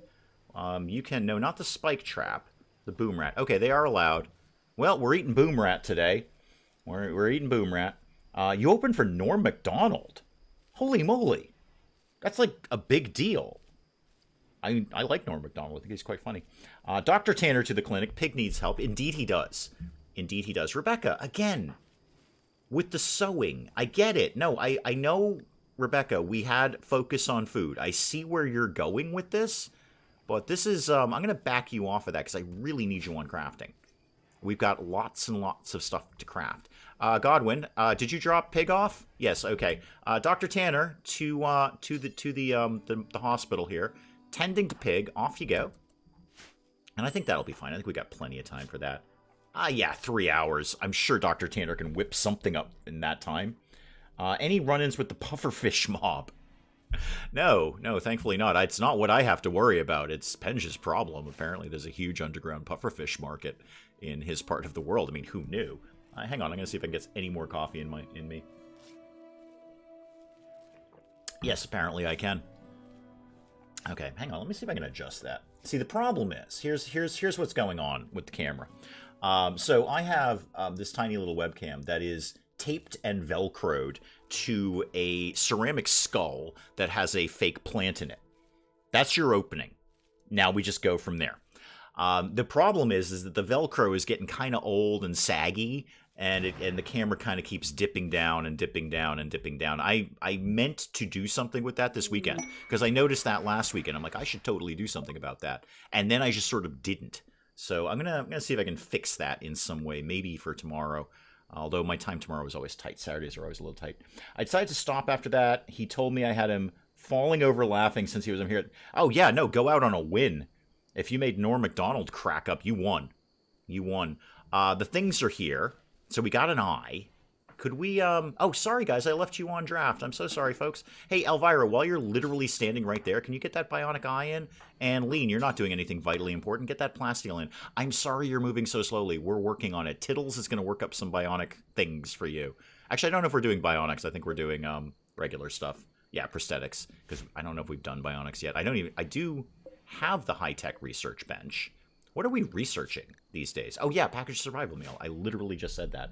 No, not the spike trap. The boom rat. Okay, they are allowed. Well, we're eating boom rat today. We're eating boom rat. You opened for Norm Macdonald. Holy moly. That's like a big deal. I like Norm Macdonald. I think he's quite funny. Dr. Tanner to the clinic. Pig needs help. Indeed he does. Indeed he does. Rebecca, again, with the sewing. I get it. No, I know, Rebecca, we had focus on food. I see where you're going with this, but this is, I'm going to back you off of that because I really need you on crafting. We've got lots and lots of stuff to craft. Godwin, did you drop Pig off? Yes, okay. Dr. Tanner to the hospital here. Tending to Pig, off you go. And I think that'll be fine. I think we got plenty of time for that. Yeah, 3 hours. I'm sure Dr. Tanner can whip something up in that time. Any run-ins with the pufferfish mob? No, thankfully not. It's not what I have to worry about. It's Penge's problem. Apparently there's a huge underground pufferfish market in his part of the world. I mean, who knew? Hang on, I'm going to see if I can get any more coffee in me. Yes, apparently I can. Okay, hang on. Let me see if I can adjust that. See, the problem is, here's what's going on with the camera. So I have this tiny little webcam that is taped and velcroed to a ceramic skull that has a fake plant in it. That's your opening. Now we just go from there. The problem is that the velcro is getting kind of old and saggy, and the camera kind of keeps dipping down and dipping down and dipping down. I meant to do something with that this weekend because I noticed that last weekend. I'm like, I should totally do something about that, and then I just sort of didn't. So I'm gonna see if I can fix that in some way, maybe for tomorrow. Although my time tomorrow is always tight. Saturdays are always a little tight. I decided to stop after that. He told me I had him falling over laughing since he was here. Oh yeah, no, go out on a win. If you made Norm Macdonald crack up, you won. You won. The things are here. So we got an eye. Could we, oh, sorry, guys. I left you on draft. I'm so sorry, folks. Hey, Elvira, while you're literally standing right there, can you get that bionic eye in? And Lean, you're not doing anything vitally important. Get that plasteel in. I'm sorry you're moving so slowly. We're working on it. Tittles is going to work up some bionic things for you. Actually, I don't know if we're doing bionics. I think we're doing regular stuff. Yeah, prosthetics. Because I don't know if we've done bionics yet. I do have the high-tech research bench. What are we researching these days? Oh, yeah, packaged survival meal. I literally just said that.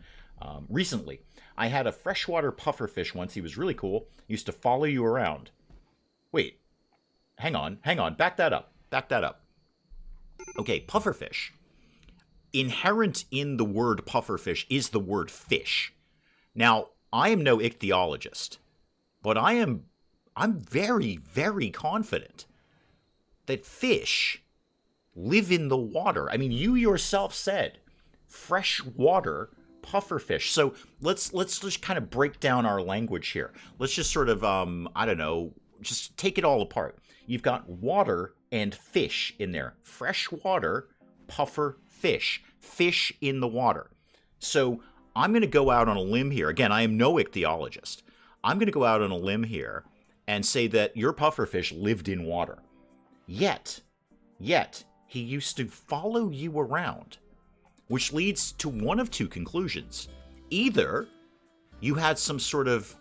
Recently, I had a freshwater pufferfish once. He was really cool. He used to follow you around. Wait. Hang on. Back that up. Okay, pufferfish. Inherent in the word pufferfish is the word fish. Now, I am no ichthyologist, but I'm very, very confident that fish live in the water. I mean, you yourself said freshwater pufferfish. So let's just kind of break down our language here. Let's just sort of, I don't know, just take it all apart. You've got water and fish in there. Freshwater puffer fish. Fish in the water. So I'm going to go out on a limb here. Again, I am no ichthyologist. I'm going to go out on a limb here and say that your pufferfish lived in water. Yet, he used to follow you around, which leads to one of two conclusions. Either you had some sort of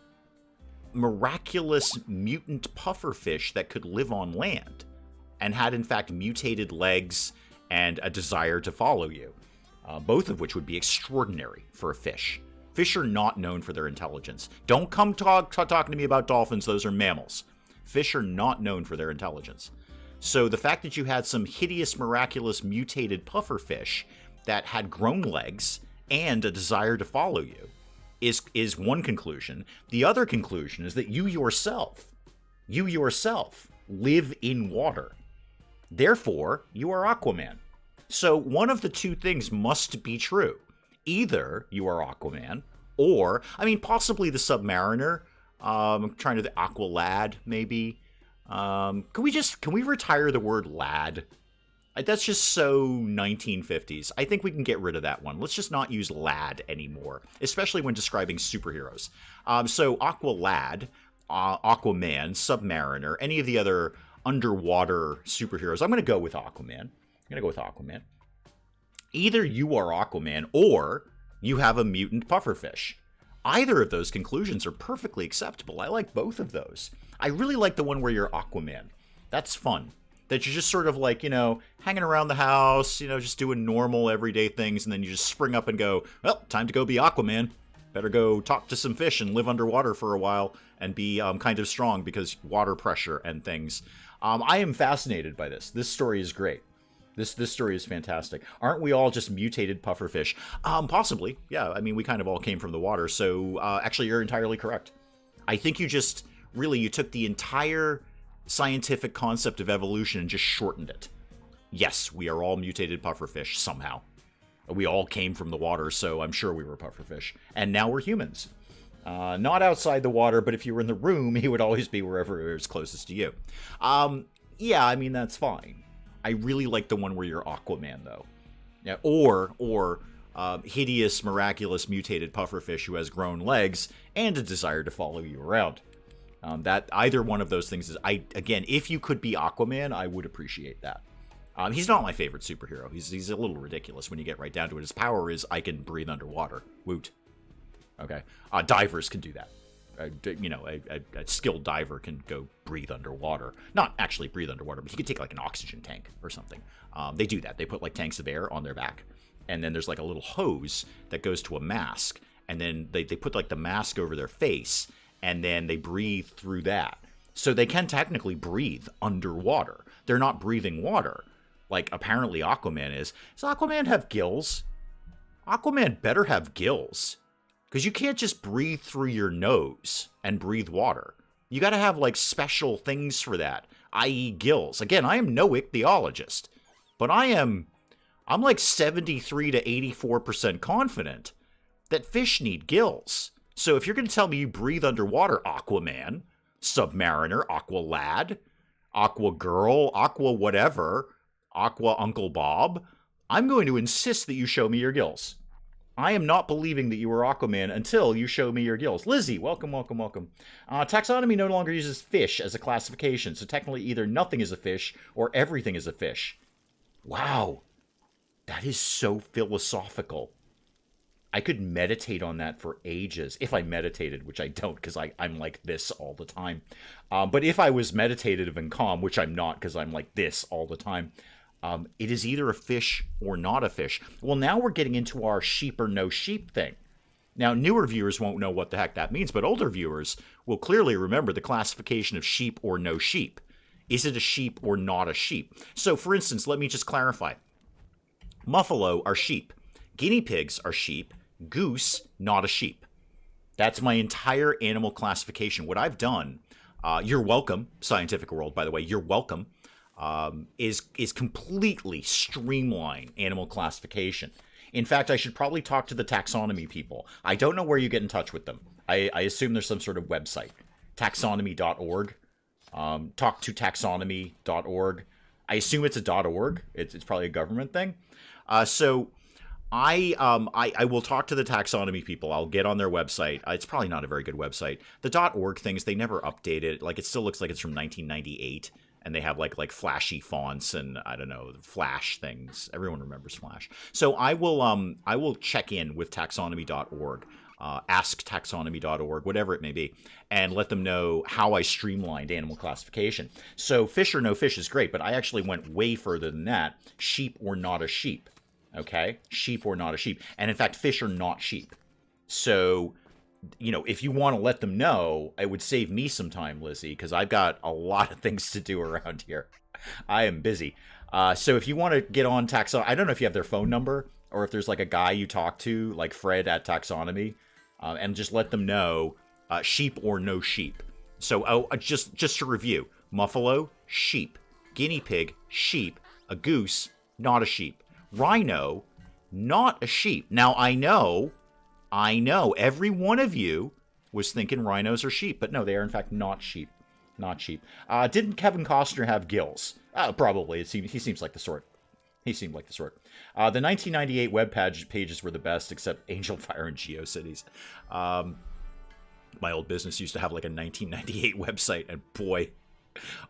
miraculous mutant pufferfish that could live on land and had in fact mutated legs and a desire to follow you, both of which would be extraordinary for a fish. Fish are not known for their intelligence. Don't come talking to me about dolphins. Those are mammals. Fish are not known for their intelligence. So the fact that you had some hideous, miraculous, mutated pufferfish that had grown legs and a desire to follow you is one conclusion. The other conclusion is that you yourself live in water. Therefore, you are Aquaman. So one of the two things must be true. Either you are Aquaman, or, I mean, possibly the Submariner. I'm trying to the Aqua Lad, maybe. Can we retire the word lad? That's just so 1950s. I think we can get rid of that one. Let's just not use lad anymore, especially when describing superheroes. So Aqua Lad, Aquaman, Submariner, any of the other underwater superheroes. I'm going to go with Aquaman. Either you are Aquaman or you have a mutant pufferfish. Either of those conclusions are perfectly acceptable. I like both of those. I really like the one where you're Aquaman. That's fun. That you're just sort of like, hanging around the house, just doing normal everyday things, and then you just spring up and go, well, time to go be Aquaman. Better go talk to some fish and live underwater for a while and be kind of strong because water pressure and things. I am fascinated by this. This story is great. This story is fantastic. Aren't we all just mutated pufferfish? Possibly. Yeah, I mean, we kind of all came from the water, so actually you're entirely correct. I think you took the entire scientific concept of evolution and just shortened it. Yes, we are all mutated pufferfish somehow. We all came from the water, so I'm sure we were pufferfish. And now we're humans. Not outside the water, but if you were in the room, he would always be wherever is closest to you. Yeah, I mean, that's fine. I really like the one where you're Aquaman, though. Yeah, or hideous, miraculous, mutated pufferfish who has grown legs and a desire to follow you around. That either one of those things is, again, if you could be Aquaman, I would appreciate that. He's not my favorite superhero. He's a little ridiculous when you get right down to it. His power is I can breathe underwater. Woot. Okay. Divers can do that. A skilled diver can go breathe underwater. Not actually breathe underwater, but he could take like an oxygen tank or something. They do that. They put like tanks of air on their back. And then there's like a little hose that goes to a mask. And then they put like the mask over their face. And then they breathe through that. So they can technically breathe underwater. They're not breathing water. Like apparently Aquaman is. Does Aquaman have gills? Aquaman better have gills. Because you can't just breathe through your nose and breathe water. You got to have, like, special things for that, i.e. gills. Again, I am no ichthyologist, but I'm like 73 to 84% confident that fish need gills. So if you're going to tell me you breathe underwater, Aquaman, Submariner, Aqua Lad, Aqua Girl, Aqua whatever, Aqua Uncle Bob, I'm going to insist that you show me your gills. I am not believing that you are Aquaman until you show me your gills. Lizzie, welcome. Taxonomy no longer uses fish as a classification, so technically either nothing is a fish or everything is a fish. Wow. That is so philosophical. I could meditate on that for ages. If I meditated, which I don't because I'm like this all the time. But if I was meditative and calm, which I'm not because I'm like this all the time, it is either a fish or not a fish. Well, now we're getting into our sheep or no sheep thing. Now, newer viewers won't know what the heck that means, but older viewers will clearly remember the classification of sheep or no sheep. Is it a sheep or not a sheep? So, for instance, let me just clarify. Muffalo are sheep. Guinea pigs are sheep. Goose, not a sheep. That's my entire animal classification. What I've done, you're welcome, scientific world, by the way, you're welcome. Is completely streamline animal classification. In fact, I should probably talk to the taxonomy people. I don't know where you get in touch with them. I assume there's some sort of website. Taxonomy.org. Talk to taxonomy.org. I assume it's a .org. It's probably a government thing. So I will talk to the taxonomy people. I'll get on their website. It's probably not a very good website. The .org things, they never update it. Like, it still looks like it's from 1998. and they have like flashy fonts and I don't know, Flash things. Everyone remembers Flash. So I will check in with taxonomy.org, asktaxonomy.org, whatever it may be, and let them know how I streamlined animal classification. So fish or no fish is great, but I actually went way further than that. Sheep or not a sheep. Okay? Sheep or not a sheep. And in fact, fish are not sheep. So, you know, if you want to let them know, it would save me some time, Lizzie, because I've got a lot of things to do around here. I am busy. So if you want to get on Taxonomy, I don't know if you have their phone number or if there's like a guy you talk to, like Fred at Taxonomy, and just let them know sheep or no sheep. So just to review, muffalo, sheep. Guinea pig, sheep. A goose, not a sheep. Rhino, not a sheep. Now, I know every one of you was thinking rhinos are sheep, but no, they are in fact not sheep. Not sheep. Didn't Kevin Costner have gills? Probably. He seems like the sort. He seemed like the sort. The 1998 web pages were the best, except Angel Fire and GeoCities. My old business used to have like a 1998 website, and boy,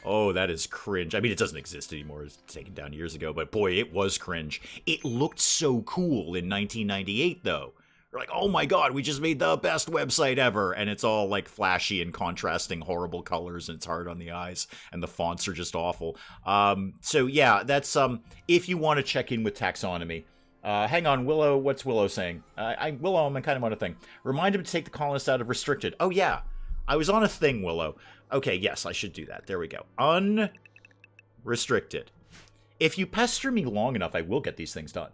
oh, that is cringe. I mean, it doesn't exist anymore. It was taken down years ago, but boy, it was cringe. It looked so cool in 1998, though. We're like, oh my god, we just made the best website ever, and it's all like flashy and contrasting horrible colors, and it's hard on the eyes, and the fonts are just awful. So yeah, that's if you want to check in with taxonomy. Hang on, Willow, what's Willow saying? Willow, I'm kind of on a thing. Remind him to take the colonists out of restricted. Oh yeah, I was on a thing, Willow. Okay, yes, I should do that. There we go. Unrestricted. If you pester me long enough, I will get these things done.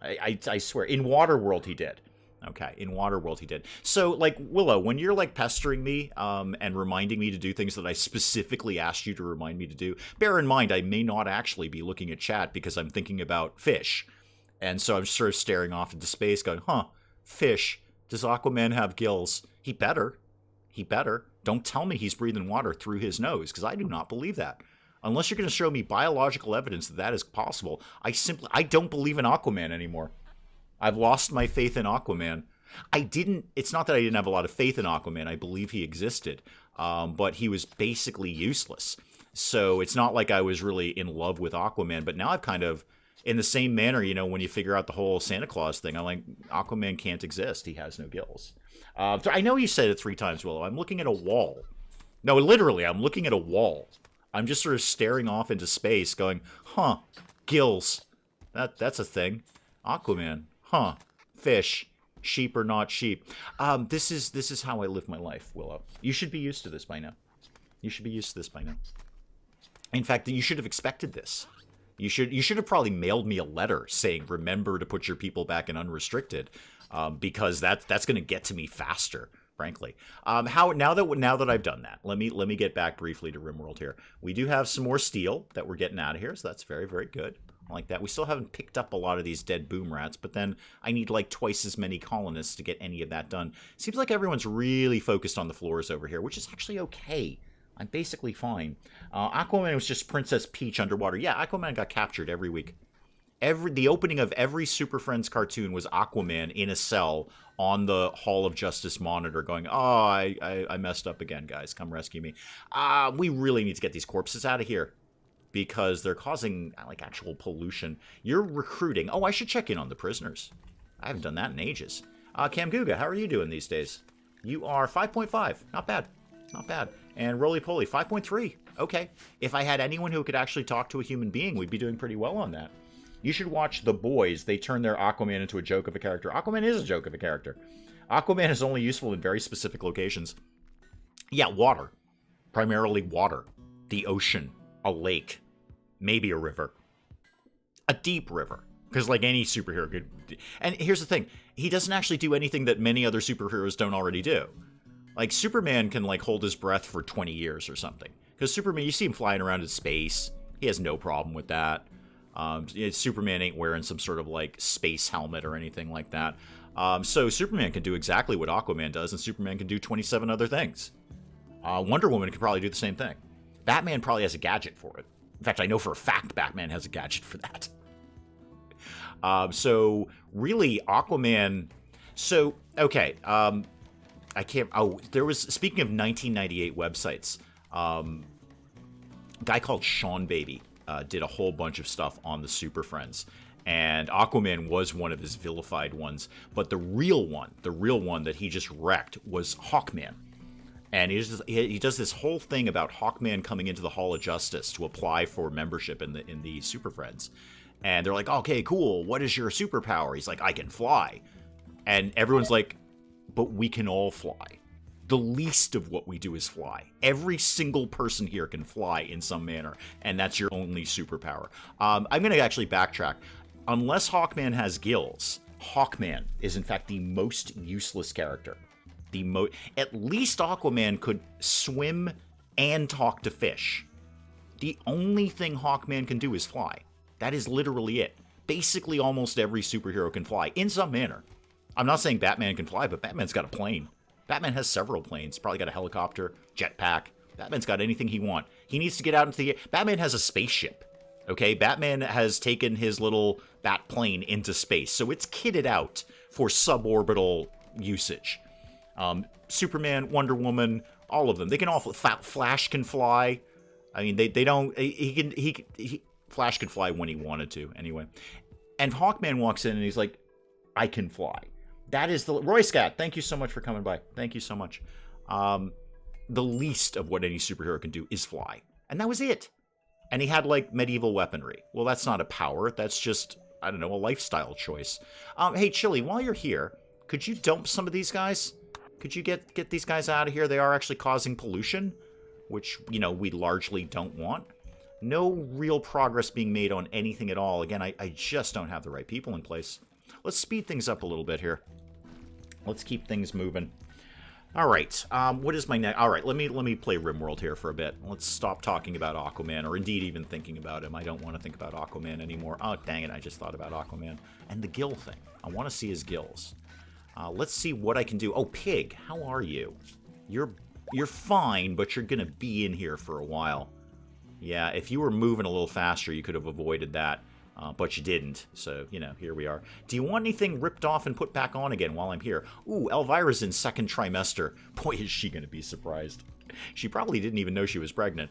I swear. In Waterworld, he did. Okay, in Waterworld he did. So, like, Willow, when you're, like, pestering me and reminding me to do things that I specifically asked you to remind me to do, bear in mind I may not actually be looking at chat because I'm thinking about fish. And so I'm sort of staring off into space going, fish, does Aquaman have gills? He better. He better. Don't tell me he's breathing water through his nose, because I do not believe that. Unless you're going to show me biological evidence that that is possible, I don't believe in Aquaman anymore. I've lost my faith in Aquaman. It's not that I didn't have a lot of faith in Aquaman. I believe he existed. But he was basically useless. So it's not like I was really in love with Aquaman. But now I've kind of, in the same manner, you know, when you figure out the whole Santa Claus thing, I'm like, Aquaman can't exist. He has no gills. I know you said it 3 times, Willow. I'm looking at a wall. No, literally, I'm looking at a wall. I'm just sort of staring off into space going, gills. That's a thing. Aquaman. Fish, sheep or not sheep. This is how I live my life, Willow. You should be used to this by now. You should be used to this by now. In fact, you should have expected this. You should have probably mailed me a letter saying, remember to put your people back in unrestricted, because that's going to get to me faster, frankly. Now that I've done that, let me get back briefly to RimWorld here. We do have some more steel that we're getting out of here, so that's very, very good. Like that. We still haven't picked up a lot of these dead boom rats, but then I need like twice as many colonists to get any of that done. Seems like everyone's really focused on the floors over here, which is actually okay. I'm basically fine. Aquaman was just Princess Peach underwater. Yeah, Aquaman got captured every week. The opening of every Super Friends cartoon was Aquaman in a cell on the Hall of Justice monitor going, I messed up again, guys. Come rescue me. We really need to get these corpses out of here, because they're causing, like, actual pollution. You're recruiting. Oh, I should check in on the prisoners. I haven't done that in ages. Cam Guga, how are you doing these days? You are 5.5. Not bad. Not bad. And Roly Poly, 5.3. Okay. If I had anyone who could actually talk to a human being, we'd be doing pretty well on that. You should watch The Boys. They turn their Aquaman into a joke of a character. Aquaman is a joke of a character. Aquaman is only useful in very specific locations. Yeah, water. Primarily water. The ocean. A lake. Maybe a river. A deep river. Because like any superhero could... And here's the thing. He doesn't actually do anything that many other superheroes don't already do. Like, Superman can, like, hold his breath for 20 years or something. Because Superman, you see him flying around in space. He has no problem with that. Superman ain't wearing some sort of, like, space helmet or anything like that. So Superman can do exactly what Aquaman does, and Superman can do 27 other things. Wonder Woman could probably do the same thing. Batman probably has a gadget for it. In fact, I know for a fact Batman has a gadget for that. So, really, Aquaman... So, okay, I can't... Oh, there was... Speaking of 1998 websites, guy called Sean Baby did a whole bunch of stuff on the Super Friends. And Aquaman was one of his vilified ones. But the real one that he just wrecked was Hawkman. And he does this whole thing about Hawkman coming into the Hall of Justice to apply for membership in the Super Friends. And they're like, okay, cool, what is your superpower? He's like, I can fly. And everyone's like, but we can all fly. The least of what we do is fly. Every single person here can fly in some manner, and that's your only superpower. I'm going to actually backtrack. Unless Hawkman has gills, Hawkman is in fact the most useless character. At least Aquaman could swim and talk to fish. The only thing Hawkman can do is fly. That is literally it. Basically, almost every superhero can fly in some manner. I'm not saying Batman can fly, but Batman's got a plane. Batman has several planes. Probably got a helicopter, jetpack. Batman's got anything he wants. He needs to get out into the air. Batman has a spaceship. Okay, Batman has taken his little bat plane into space, so it's kitted out for suborbital usage. Superman, Wonder Woman, all of them. They can all Flash can fly. I mean, they don't. Flash could fly when he wanted to, anyway. And Hawkman walks in and he's like, I can fly. That is the... Roy Scat, thank you so much for coming by. Thank you so much. The least of what any superhero can do is fly. And that was it. And he had, like, medieval weaponry. Well, that's not a power. That's just, I don't know, a lifestyle choice. Hey, Chili, while you're here, could you dump some of these guys? Could you get these guys out of here? They are actually causing pollution, which, you know, we largely don't want. No real progress being made on anything at all. Again, I just don't have the right people in place. Let's speed things up a little bit here. Let's keep things moving. All right. What is my next? All right. Let me play RimWorld here for a bit. Let's stop talking about Aquaman, or indeed even thinking about him. I don't want to think about Aquaman anymore. Oh, dang it! I just thought about Aquaman and the gill thing. I want to see his gills. Let's see what I can do. Oh, Pig, how are you? You're fine, but you're gonna be in here for a while. Yeah, if you were moving a little faster, you could have avoided that. But you didn't, so, you know, here we are. Do you want anything ripped off and put back on again while I'm here? Ooh, Elvira's in second trimester. Boy, is she going to be surprised. She probably didn't even know she was pregnant.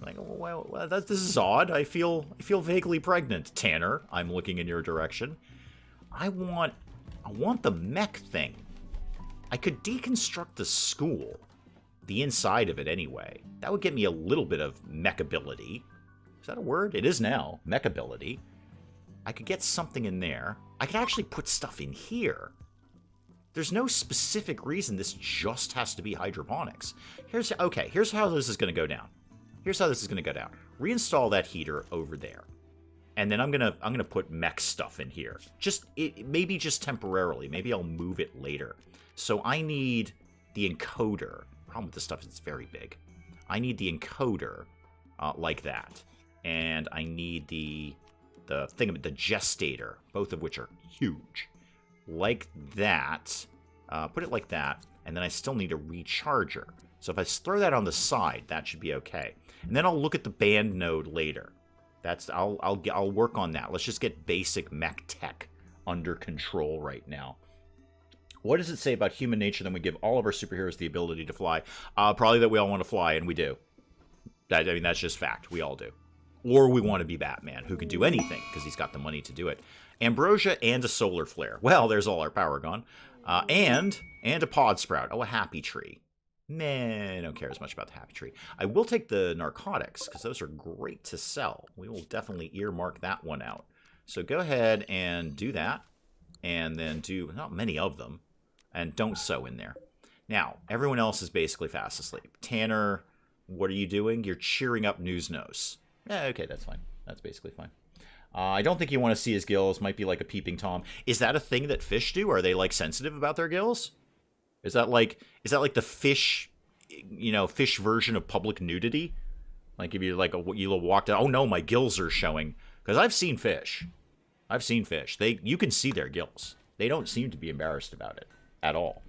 Like, oh, well, this is odd. I feel vaguely pregnant. Tanner, I'm looking in your direction. I want the mech thing. I could deconstruct the school. The inside of it, anyway. That would get me a little bit of mechability. Is that a word? It is now. Mechability. I could get something in there. I could actually put stuff in here. There's no specific reason this just has to be hydroponics. Here's how this is going to go down. Here's how this is going to go down. Reinstall that heater over there. And then I'm gonna put mech stuff in here. Maybe just temporarily. Maybe I'll move it later. So I need the encoder. Problem with this stuff is it's very big. I need the encoder like that. And I need the gestator, both of which are huge. Like that. Put it like that. And then I still need a recharger. So if I throw that on the side, that should be okay. And then I'll look at the band node later. I'll work on that. Let's just get basic mech tech under control right now. What does it say about human nature that we give all of our superheroes the ability to fly? Probably that we all want to fly, and we do. I mean, that's just fact. We all do. Or we want to be Batman, who can do anything, because he's got the money to do it. Ambrosia and a solar flare. Well, there's all our power gone. And a pod sprout. Oh, a happy tree. Meh, I don't care as much about the happy tree. I will take the narcotics, because those are great to sell. We will definitely earmark that one out. So go ahead and do that. And then do, not many of them. And don't sew in there. Now, everyone else is basically fast asleep. Tanner, what are you doing? You're cheering up News Nose. Okay, that's fine. That's basically fine. I don't think you want to see his gills. Might be like a peeping Tom. Is that a thing that fish do? Are they, like, sensitive about their gills? Is that like the fish, fish version of public nudity? Like if you you walked out, oh no, my gills are showing. Because I've seen fish. You can see their gills. They don't seem to be embarrassed about it at all.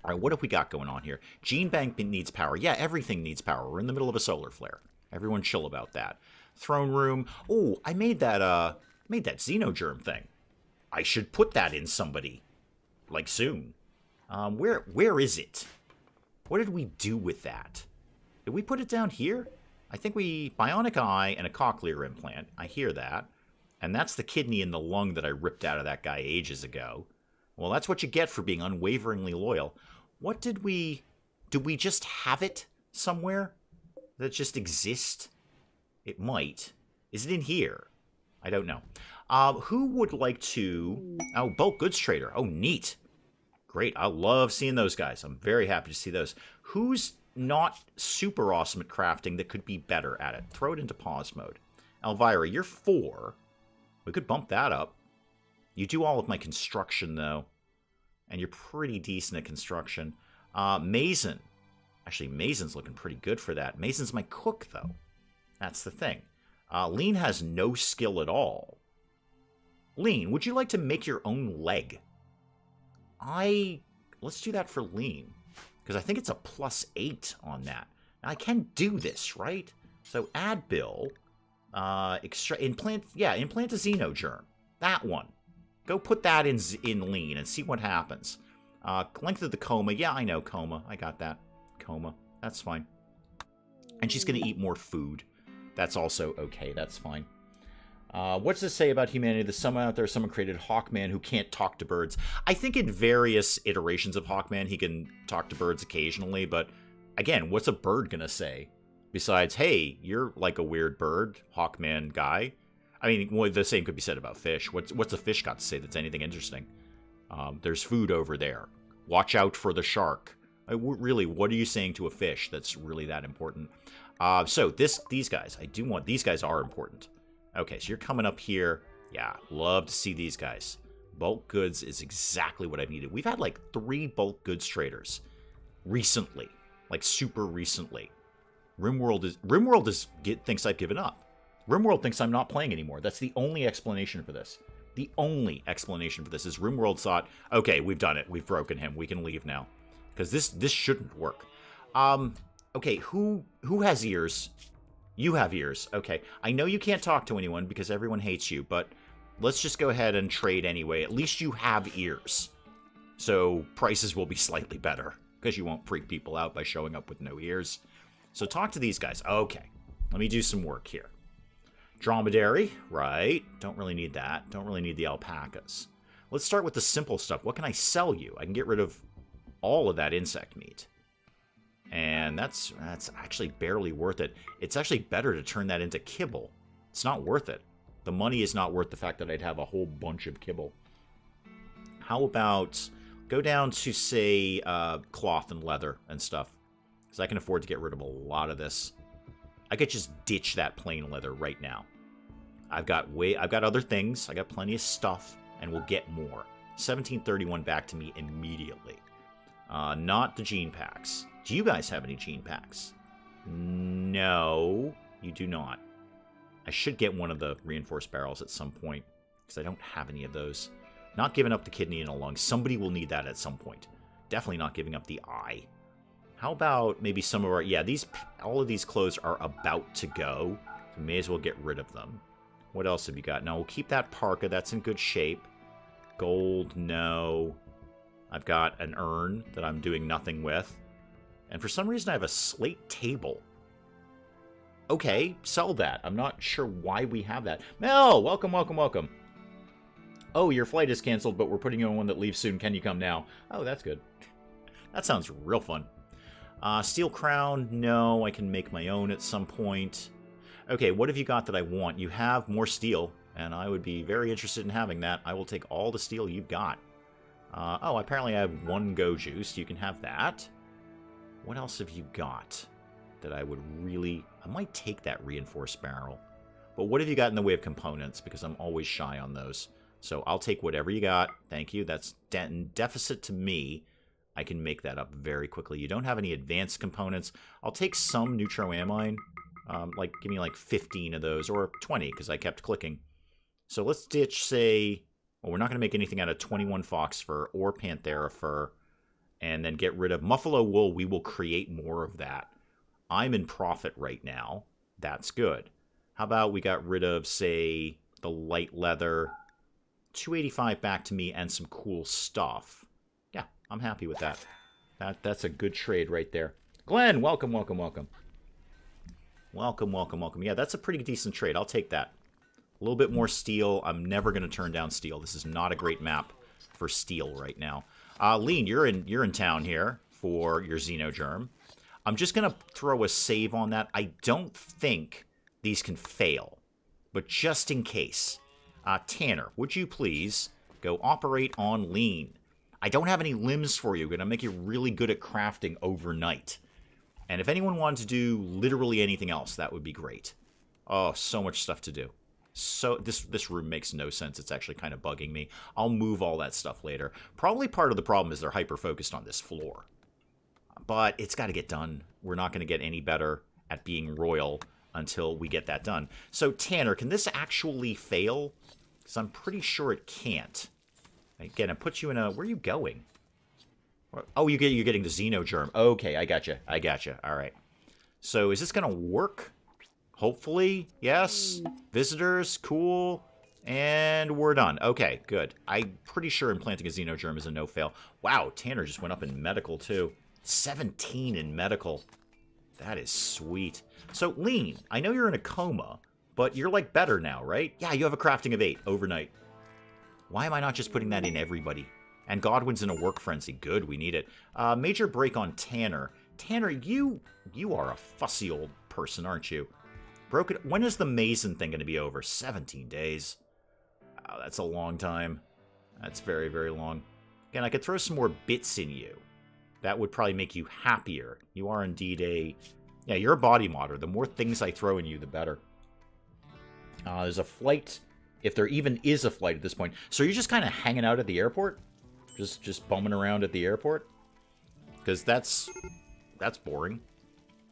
All right, what have we got going on here? Gene Bank needs power. Yeah, everything needs power. We're in the middle of a solar flare. Everyone chill about that. Throne room. Oh, I made that xenogerm thing. I should put that in somebody, like, soon. Where is it? What did we do with that? Did we put it down here? I think bionic eye and a cochlear implant. I hear that. And that's the kidney and the lung that I ripped out of that guy ages ago. Well, that's what you get for being unwaveringly loyal. What did we just have it somewhere? That just exist? It might. Is it in here? I don't know. Who would like to... Oh, bulk goods trader. Oh, neat. Great. I love seeing those guys. I'm very happy to see those. Who's not super awesome at crafting that could be better at it? Throw it into pause mode. Elvira, you're 4. We could bump that up. You do all of my construction, though. And you're pretty decent at construction. Mason. Actually, Mason's looking pretty good for that. Mason's my cook, though. That's the thing. Lean has no skill at all. Lean, would you like to make your own leg? Let's do that for Lean. Because I think it's a +8 on that. Now, I can do this, right? So add bill. Implant a xenogerm. That one. Go put that in Lean and see what happens. Length of the coma. Yeah, I know coma. I got that. Coma. That's fine. And she's going to eat more food. That's also okay. That's fine. What's this say about humanity? There's someone out there, someone created Hawkman who can't talk to birds. I think in various iterations of Hawkman, he can talk to birds occasionally. But again, what's a bird going to say? Besides, hey, you're like a weird bird, Hawkman guy. I mean, well, the same could be said about fish. What's a fish got to say that's anything interesting? There's food over there. Watch out for the shark. Really, what are you saying to a fish that's really that important? So these guys, these guys are important. Okay, so you're coming up here. Yeah, love to see these guys. Bulk goods is exactly what I've needed. We've had like 3 bulk goods traders recently, like super recently. RimWorld thinks I've given up. RimWorld thinks I'm not playing anymore. That's the only explanation for this. The only explanation for this is RimWorld thought, okay, we've done it. We've broken him. We can leave now. Because this shouldn't work. Okay, who has ears? You have ears. Okay, I know you can't talk to anyone because everyone hates you, but let's just go ahead and trade anyway. At least you have ears. So prices will be slightly better because you won't freak people out by showing up with no ears. So talk to these guys. Okay, let me do some work here. Dromedary, right. Don't really need that. Don't really need the alpacas. Let's start with the simple stuff. What can I sell you? I can get rid of all of that insect meat. And that's actually barely worth it. It's actually better to turn that into kibble. It's not worth it. The money is not worth the fact that I'd have a whole bunch of kibble. How about go down to, say, cloth and leather and stuff. Because I can afford to get rid of a lot of this. I could just ditch that plain leather right now. I've got other things. I got plenty of stuff, and we'll get more. 1731 back to me immediately. Not the gene packs. Do you guys have any gene packs? No, you do not. I should get one of the reinforced barrels at some point, because I don't have any of those. Not giving up the kidney and a lung. Somebody will need that at some point. Definitely not giving up the eye. How about maybe some of our... Yeah, all of these clothes are about to go. So we may as well get rid of them. What else have you got? No, we'll keep that parka. That's in good shape. Gold, no. I've got an urn that I'm doing nothing with. And for some reason, I have a slate table. Okay, sell that. I'm not sure why we have that. Mel, welcome, welcome, welcome. Oh, your flight is canceled, but we're putting you on one that leaves soon. Can you come now? Oh, that's good. That sounds real fun. Steel crown, no. I can make my own at some point. Okay, what have you got that I want? You have more steel, and I would be very interested in having that. I will take all the steel you've got. Oh, apparently I have 1 go juice. You can have that. What else have you got that I would really... I might take that reinforced barrel. But what have you got in the way of components? Because I'm always shy on those. So I'll take whatever you got. Thank you. That's deficit to me. I can make that up very quickly. You don't have any advanced components. I'll take some neutroamine. Give me like 15 of those, or 20, because I kept clicking. So let's ditch, say... Well, we're not going to make anything out of 21 fox fur or panthera fur. And then get rid of buffalo wool. We will create more of that. I'm in profit right now. That's good. How about we got rid of, say, the light leather. 285 back to me and some cool stuff. Yeah, I'm happy with that. That's a good trade right there. Glenn, welcome, welcome, welcome. Welcome, welcome, welcome. Yeah, that's a pretty decent trade. I'll take that. A little bit more steel. I'm never going to turn down steel. This is not a great map for steel right now. Lean, you're in town here for your Xenogerm. I'm just going to throw a save on that. I don't think these can fail, but just in case. Tanner, would you please go operate on Lean? I don't have any limbs for you. I'm going to make you really good at crafting overnight. And if anyone wanted to do literally anything else, that would be great. Oh, so much stuff to do. So this room makes no sense. It's actually kind of bugging me. I'll move all that stuff later. Probably part of the problem is they're hyper-focused on this floor. But it's got to get done. We're not going to get any better at being royal until we get that done. So, Tanner, can this actually fail? Because I'm pretty sure it can't. Again, it puts you in a... Where are you going? Oh, you're getting the Xenogerm. Okay, I gotcha. I gotcha. All right. So, is this going to work? Hopefully, yes. Visitors, cool. And we're done. Okay, good. I'm pretty sure implanting a Xenogerm is a no-fail. Wow, Tanner just went up in medical, too. 17 in medical. That is sweet. So, Lean, I know you're in a coma, but you're, like, better now, right? Yeah, you have a crafting of 8 overnight. Why am I not just putting that in everybody? And Godwin's in a work frenzy. Good, we need it. Major break on Tanner. Tanner, you are a fussy old person, aren't you? Broken. When is the Mason thing going to be over? 17 days. Oh, that's a long time. That's very, very long. Again, I could throw some more bits in you. That would probably make you happier. You are indeed a... Yeah, you're a body modder. The more things I throw in you, the better. There's a flight, if there even is a flight at this point. So you're just kind of hanging out at the airport? Just bumming around at the airport? Because that's boring.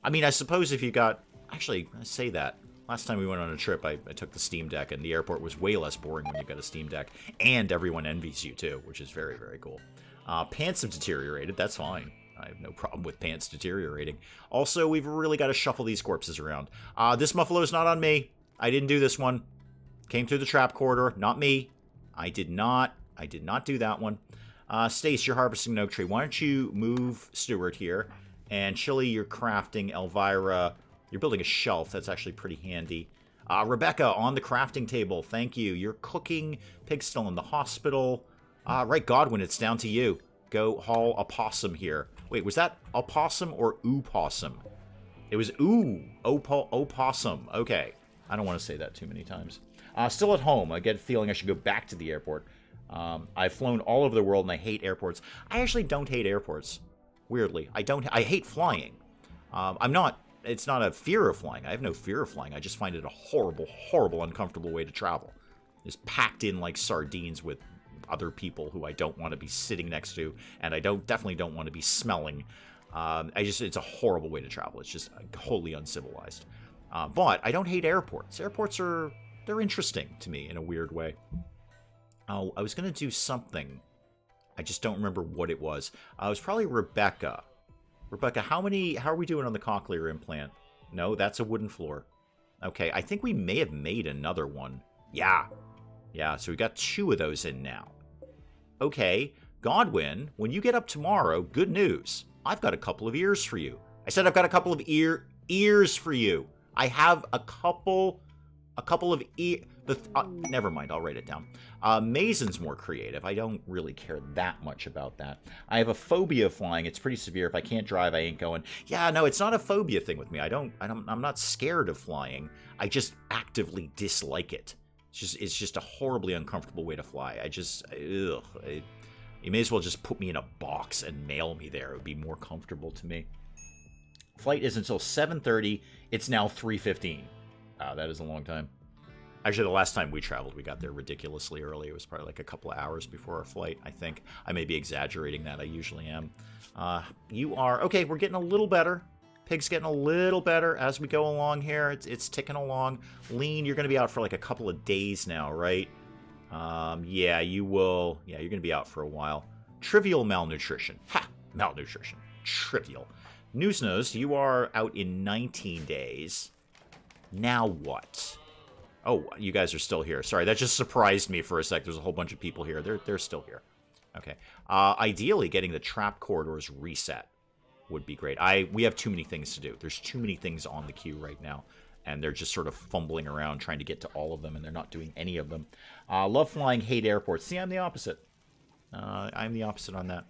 I mean, I suppose if you got... Actually, I say that. Last time we went on a trip, I took the Steam Deck, and the airport was way less boring when you got a Steam Deck. And everyone envies you, too, which is very, very cool. Pants have deteriorated. That's fine. I have no problem with pants deteriorating. Also, we've really got to shuffle these corpses around. This Muffalo's not on me. I didn't do this one. Came through the trap corridor. Not me. I did not do that one. Stace, you're harvesting an oak tree. Why don't you move Stuart here? And Chili, you're crafting. Elvira, you're building a shelf. That's actually pretty handy. Rebecca, on the crafting table. Thank you. You're cooking. Pig's still in the hospital. Right, Godwin, it's down to you. Go haul a possum here. Wait, was that opossum or opossum? It was opossum. Okay. I don't want to say that too many times. Still at home. I get a feeling I should go back to the airport. I've flown all over the world and I hate airports. I actually don't hate airports. Weirdly. I hate flying. It's not a fear of flying. I have no fear of flying. I just find it a horrible, horrible, uncomfortable way to travel. It's packed in like sardines with other people who I don't want to be sitting next to, and I definitely don't want to be smelling. It's a horrible way to travel. It's just wholly uncivilized. But I don't hate airports. Airports they're interesting to me in a weird way. Oh, I was going to do something. I just don't remember what it was. It was probably Rebecca. Rebecca, how are we doing on the cochlear implant? No, that's a wooden floor. Okay, I think we may have made another one. Yeah. Yeah, so we got 2 of those in now. Okay, Godwin, when you get up tomorrow, good news. I've got a couple of ears for you. I said I've got a couple of ears for you. I have a couple of never mind, I'll write it down. Mason's more creative. I don't really care that much about that. I have a phobia of flying. It's pretty severe. If I can't drive, I ain't going. Yeah, no, it's not a phobia thing with me. I'm not scared of flying. I just actively dislike it. It's just a horribly uncomfortable way to fly. You may as well just put me in a box and mail me there. It would be more comfortable to me. Flight is until 7:30. It's now 3:15. That is a long time. Actually, the last time we traveled, we got there ridiculously early. It was probably like a couple of hours before our flight, I think. I may be exaggerating that. I usually am. Okay, we're getting a little better. Pig's getting a little better as we go along here. It's ticking along. Lean, you're going to be out for like a couple of days now, right? Yeah, you will. Yeah, you're going to be out for a while. Trivial malnutrition. Ha! Malnutrition. Trivial. Newsnose, you are out in 19 days. Now what? Oh, you guys are still here. Sorry, that just surprised me for a sec. There's a whole bunch of people here. They're still here. Okay. Ideally, getting the trap corridors reset. would be great. We have too many things to do. There's too many things on the queue right now, and they're just sort of fumbling around trying to get to all of them, and they're not doing any of them. Love flying, hate airports. See, I'm the opposite. I'm the opposite on that.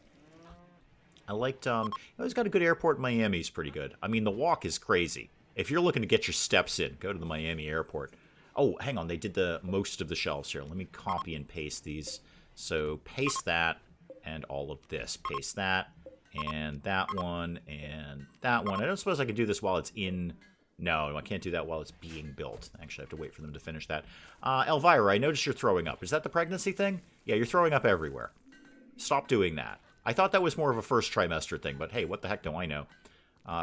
I liked, it's got a good airport. Miami's pretty good. I mean, the walk is crazy. If you're looking to get your steps in, go to the Miami airport. Oh, hang on. They did the most of the shelves here. Let me copy and paste these. So paste that and all of this. Paste that and that one and that one. I don't suppose I could do this while it's in... No, I can't do that while it's being built. Actually, I have to wait for them to finish that. Elvira, I noticed you're throwing up. Is that the pregnancy thing? Yeah, you're throwing up everywhere. Stop doing that. I thought that was more of a first trimester thing, but hey, what the heck do I know?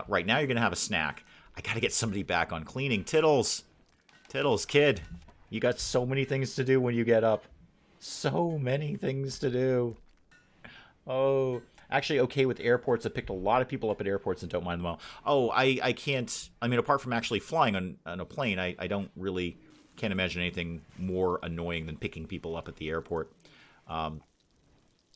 Right now, you're going to have a snack. I got to get somebody back on cleaning. Tittles. Tittles, kid. You got so many things to do when you get up. So many things to do. Oh, actually okay with airports. I picked a lot of people up at airports and don't mind them all. Oh, I can't... I mean, apart from actually flying on a plane, I don't really... Can't imagine anything more annoying than picking people up at the airport.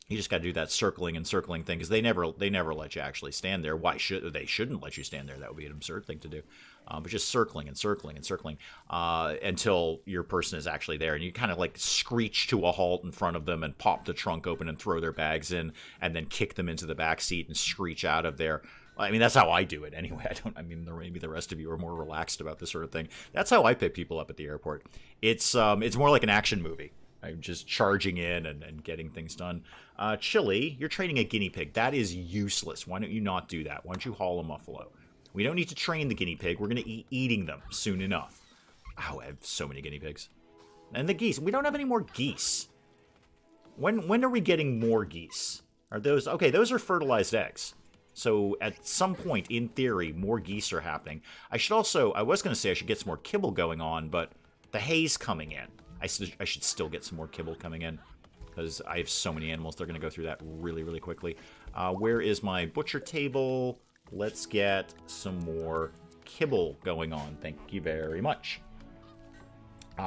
You just got to do that circling and circling thing, because they never let you actually stand there. Why should they? Shouldn't let you stand there. That would be an absurd thing to do. But just circling and circling and circling until your person is actually there, and you kind of like screech to a halt in front of them and pop the trunk open and throw their bags in, and then kick them into the back seat and screech out of there. I mean, that's how I do it anyway. I mean, maybe the rest of you are more relaxed about this sort of thing. That's how I pick people up at the airport. It's more like an action movie. I'm just charging in and getting things done. Chili, you're training a guinea pig. That is useless. Why don't you not do that? Why don't you haul a muffalo? We don't need to train the guinea pig. We're going to be eating them soon enough. Ow, I have so many guinea pigs. And the geese. We don't have any more geese. When are we getting more geese? Are those... Okay, those are fertilized eggs. So at some point, in theory, more geese are happening. I should also... I was going to say I should get some more kibble going on, but the hay's coming in. I should still get some more kibble coming in, because I have so many animals. They're going to go through that really, really quickly. Where is my butcher table? Let's get some more kibble going on. Thank you very much.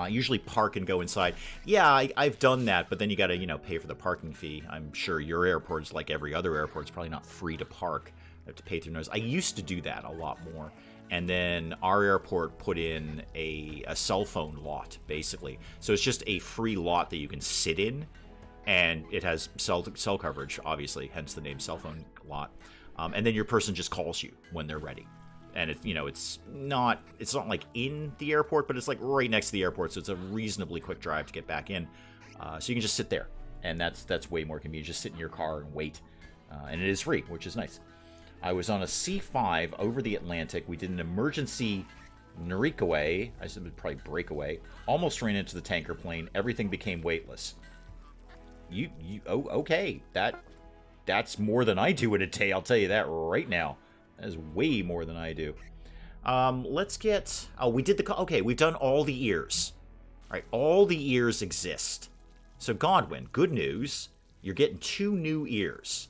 Usually park and go inside. Yeah, I've done that, but then you got to, pay for the parking fee. I'm sure your airport's like every other airport. It's probably not free to park. You have to pay through nose. I used to do that a lot more. And then our airport put in a cell phone lot, basically. So it's just a free lot that you can sit in, and it has cell coverage, obviously, hence the name cell phone lot. And then your person just calls you when they're ready. And it's not like in the airport, but it's like right next to the airport, so it's a reasonably quick drive to get back in. So you can just sit there, and that's way more convenient. Just sit in your car and wait, and it is free, which is nice. I was on a C5 over the Atlantic. We did an emergency breakaway. I said probably breakaway. Almost ran into the tanker plane. Everything became weightless. Oh, okay. That's more than I do in a day. I'll tell you that right now. That is way more than I do. Let's get... Oh, we did the... Okay, we've done all the ears. All right, all the ears exist. So, Godwin, good news. You're getting 2 new ears.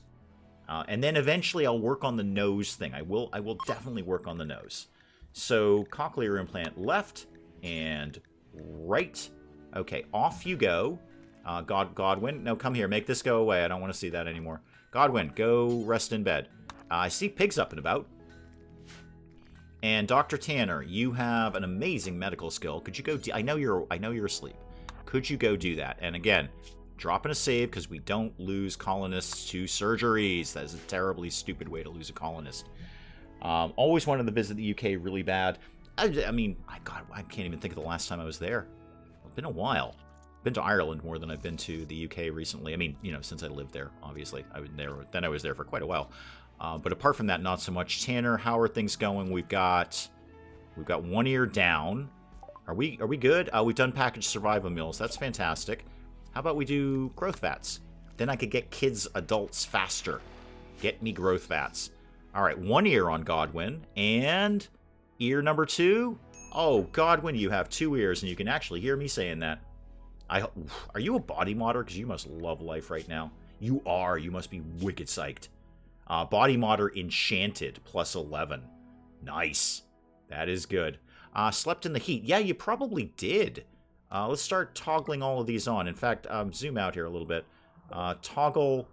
And then eventually I'll work on the nose thing. I will definitely work on the nose. So, cochlear implant left and right. Okay, off you go. Godwin, no, come here. Make this go away. I don't want to see that anymore. Godwin, go rest in bed. I see pigs up and about. And Dr. Tanner, you have an amazing medical skill. Could you go... I know you're asleep. Could you go do that? And again... Dropping a save because we don't lose colonists to surgeries. That is a terribly stupid way to lose a colonist. Always wanted to visit the UK really bad. I mean, God, I can't even think of the last time I was there. It's been a while. Been to Ireland more than I've been to the UK recently. I mean, since I lived there, obviously. I was there for quite a while. But apart from that, not so much. Tanner, how are things going? We've got 1 ear down. Are we good? We've done packaged survival meals. That's fantastic. How about we do growth vats? Then I could get kids, adults faster. Get me growth vats. All right, 1 ear on Godwin. And ear number 2. Oh, Godwin, you have 2 ears, and you can actually hear me saying that. Are you a body modder? Because you must love life right now. You are. You must be wicked psyched. Body modder enchanted, plus 11. Nice. That is good. Slept in the heat. Yeah, you probably did. Let's start toggling all of these on. In fact, zoom out here a little bit. Toggle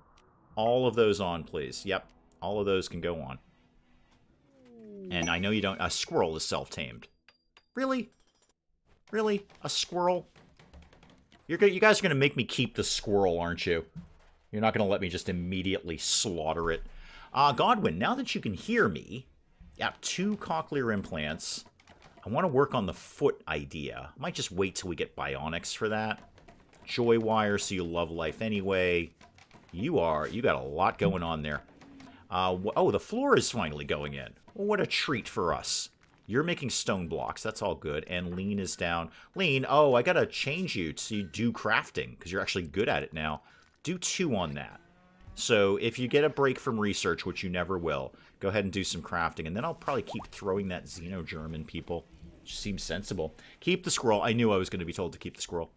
all of those on, please. Yep, all of those can go on. And I know you don't... A squirrel is self-tamed. Really? Really? A squirrel? You guys are going to make me keep the squirrel, aren't you? You're not going to let me just immediately slaughter it. Godwin, now that you can hear me, yeah, 2 cochlear implants. I want to work on the foot idea. I might just wait till we get bionics for that. Joy wire, so you love life anyway. You got a lot going on there. Oh, the floor is finally going in. Well, what a treat for us. You're making stone blocks. That's all good. And Lean is down. Lean, oh, I got to change you to do crafting because you're actually good at it now. Do 2 on that. So if you get a break from research, which you never will, go ahead and do some crafting. And then I'll probably keep throwing that Xenogerm in people. Just seems sensible. Keep the squirrel. I knew I was going to be told to keep the squirrel.